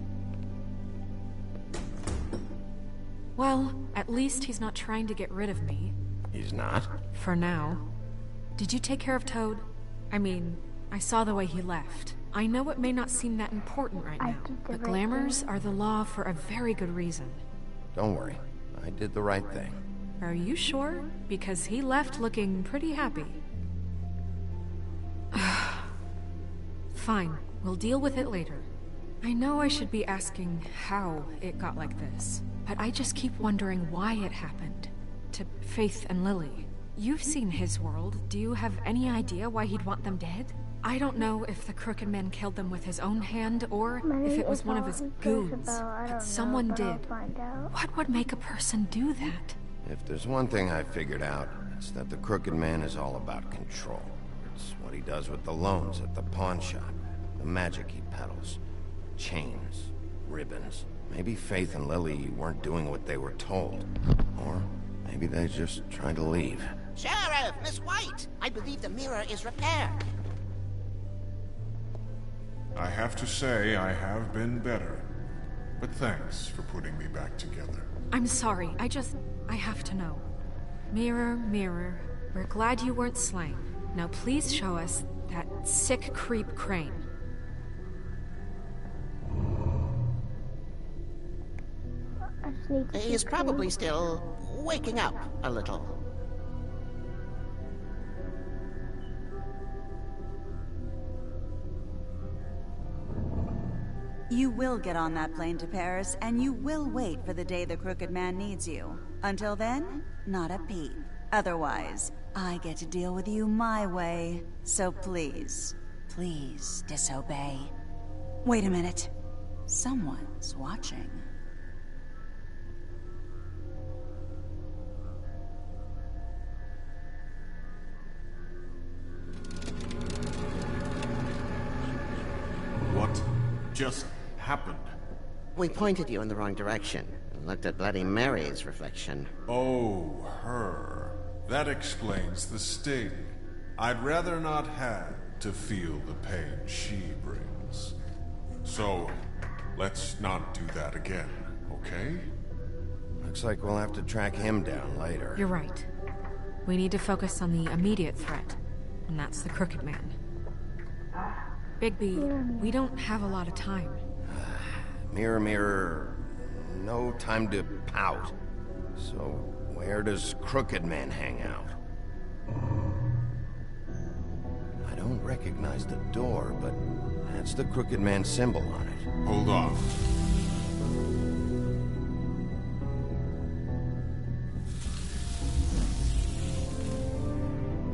Well, at least he's not trying to get rid of me. He's not? For now. Did you take care of Toad? I mean, I saw the way he left. I know it may not seem that important right now, but glamours are the law for a very good reason. Don't worry. I did the right thing. Are you sure? Because he left looking pretty happy. Fine, we'll deal with it later. I know I should be asking how it got like this, but I just keep wondering why it happened. To Faith and Lily. You've seen his world. Do you have any idea why he'd want them dead? I don't know if the Crooked Man killed them with his own hand or if it was one of his goons, but someone did. What would make a person do that? If there's one thing I figured out, it's that the Crooked Man is all about control. It's what he does with the loans at the pawn shop, the magic he peddles, chains, ribbons. Maybe Faith and Lily weren't doing what they were told. Or maybe they just tried to leave. Sheriff, Miss White! I believe the mirror is repaired. I have to say I have been better, but thanks for putting me back together. I'm sorry, I have to know. Mirror, mirror, we're glad you weren't slain. Now please show us that sick creep Crane. He's probably still waking up a little. You will get on that plane to Paris, and you will wait for the day the Crooked Man needs you. Until then, not a peep. Otherwise, I get to deal with you my way. So please, please disobey. Wait a minute. Someone's watching. What just happened? We pointed you in the wrong direction and looked at Bloody Mary's reflection. Oh, her. That explains the sting. I'd rather not have to feel the pain she brings. So, let's not do that again, okay? Looks like we'll have to track him down later. You're right. We need to focus on the immediate threat, and that's the Crooked Man. Bigby, we don't have a lot of time. Mirror, mirror, no time to pout. So, where does Crooked Man hang out? I don't recognize the door, but that's the Crooked Man symbol on it. Hold on.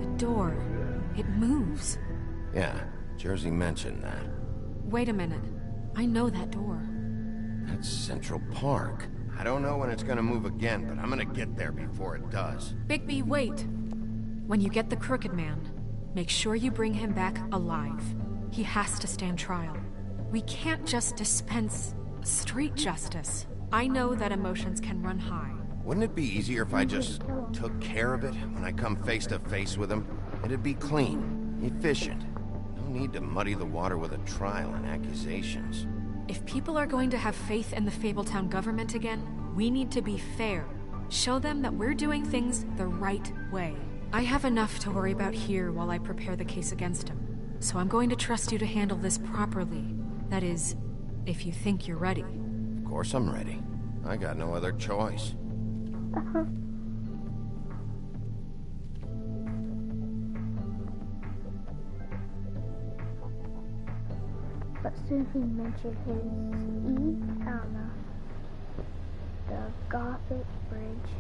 The door, it moves. Yeah, Jersey mentioned that. Wait a minute. I know that door. That's Central Park. I don't know when it's gonna move again, but I'm gonna get there before it does. Bigby, wait. When you get the Crooked Man, make sure you bring him back alive. He has to stand trial. We can't just dispense street justice. I know that emotions can run high. Wouldn't it be easier if I just took care of it when I come face to face with him? It'd be clean, efficient. No need to muddy the water with a trial and accusations. If people are going to have faith in the Fabletown government again, we need to be fair. Show them that we're doing things the right way. I have enough to worry about here while I prepare the case against him. So I'm going to trust you to handle this properly. That is, if you think you're ready. Of course I'm ready. I got no other choice. But soon he mentioned his Anna, the Gothic Bridge.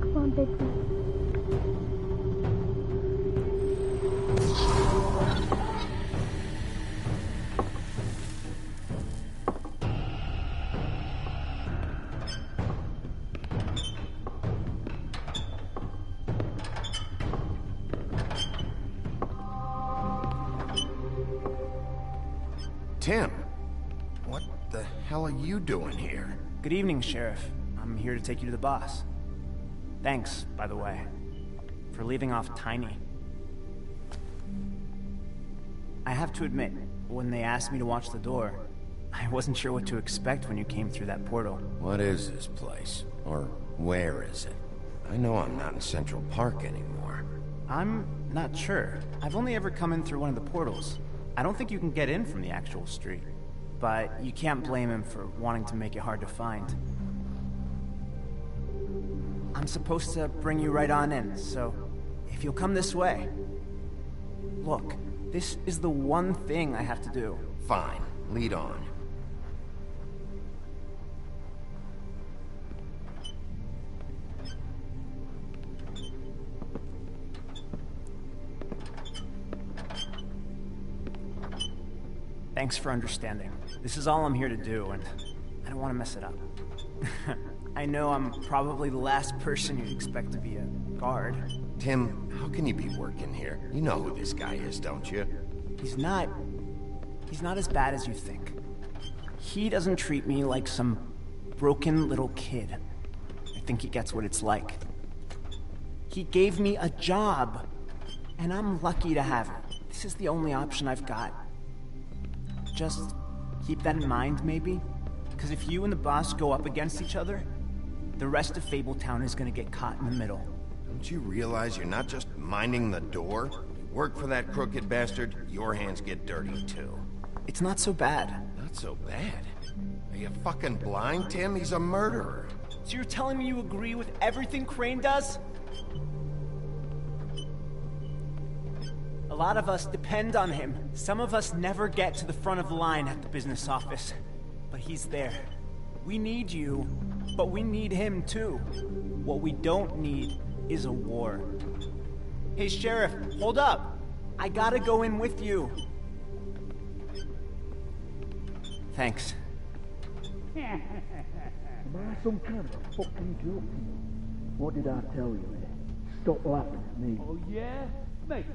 Come on, Bigby. Tim, what the hell are you doing here? Good evening, Sheriff. I'm here to take you to the boss. Thanks, by the way, for leaving off Tiny. I have to admit, when they asked me to watch the door, I wasn't sure what to expect when you came through that portal. What is this place? Or where is it? I know I'm not in Central Park anymore. I'm not sure. I've only ever come in through one of the portals. I don't think you can get in from the actual street. But you can't blame him for wanting to make it hard to find. I'm supposed to bring you right on in, so if you'll come this way. Look, this is the one thing I have to do. Fine, lead on. Thanks for understanding. This is all I'm here to do, and I don't want to mess it up. I know I'm probably the last person you'd expect to be a guard. Tim, how can you be working here? You know who this guy is, don't you? He's not as bad as you think. He doesn't treat me like some broken little kid. I think he gets what it's like. He gave me a job, and I'm lucky to have it. This is the only option I've got. Just keep that in mind, maybe? Because if you and the boss go up against each other, the rest of Fabletown is gonna get caught in the middle. Don't you realize you're not just minding the door? You work for that crooked bastard, your hands get dirty too. It's not so bad. Not so bad? Are you fucking blind, Tim? He's a murderer. So you're telling me you agree with everything Crane does? A lot of us depend on him. Some of us never get to the front of the line at the business office. But he's there. We need you, but we need him too. What we don't need is a war. Hey, Sheriff, hold up. I gotta go in with you. Thanks. Am I some kind of a fucking joke? What did I tell you, eh? Stop laughing at me. Oh, yeah? Mate,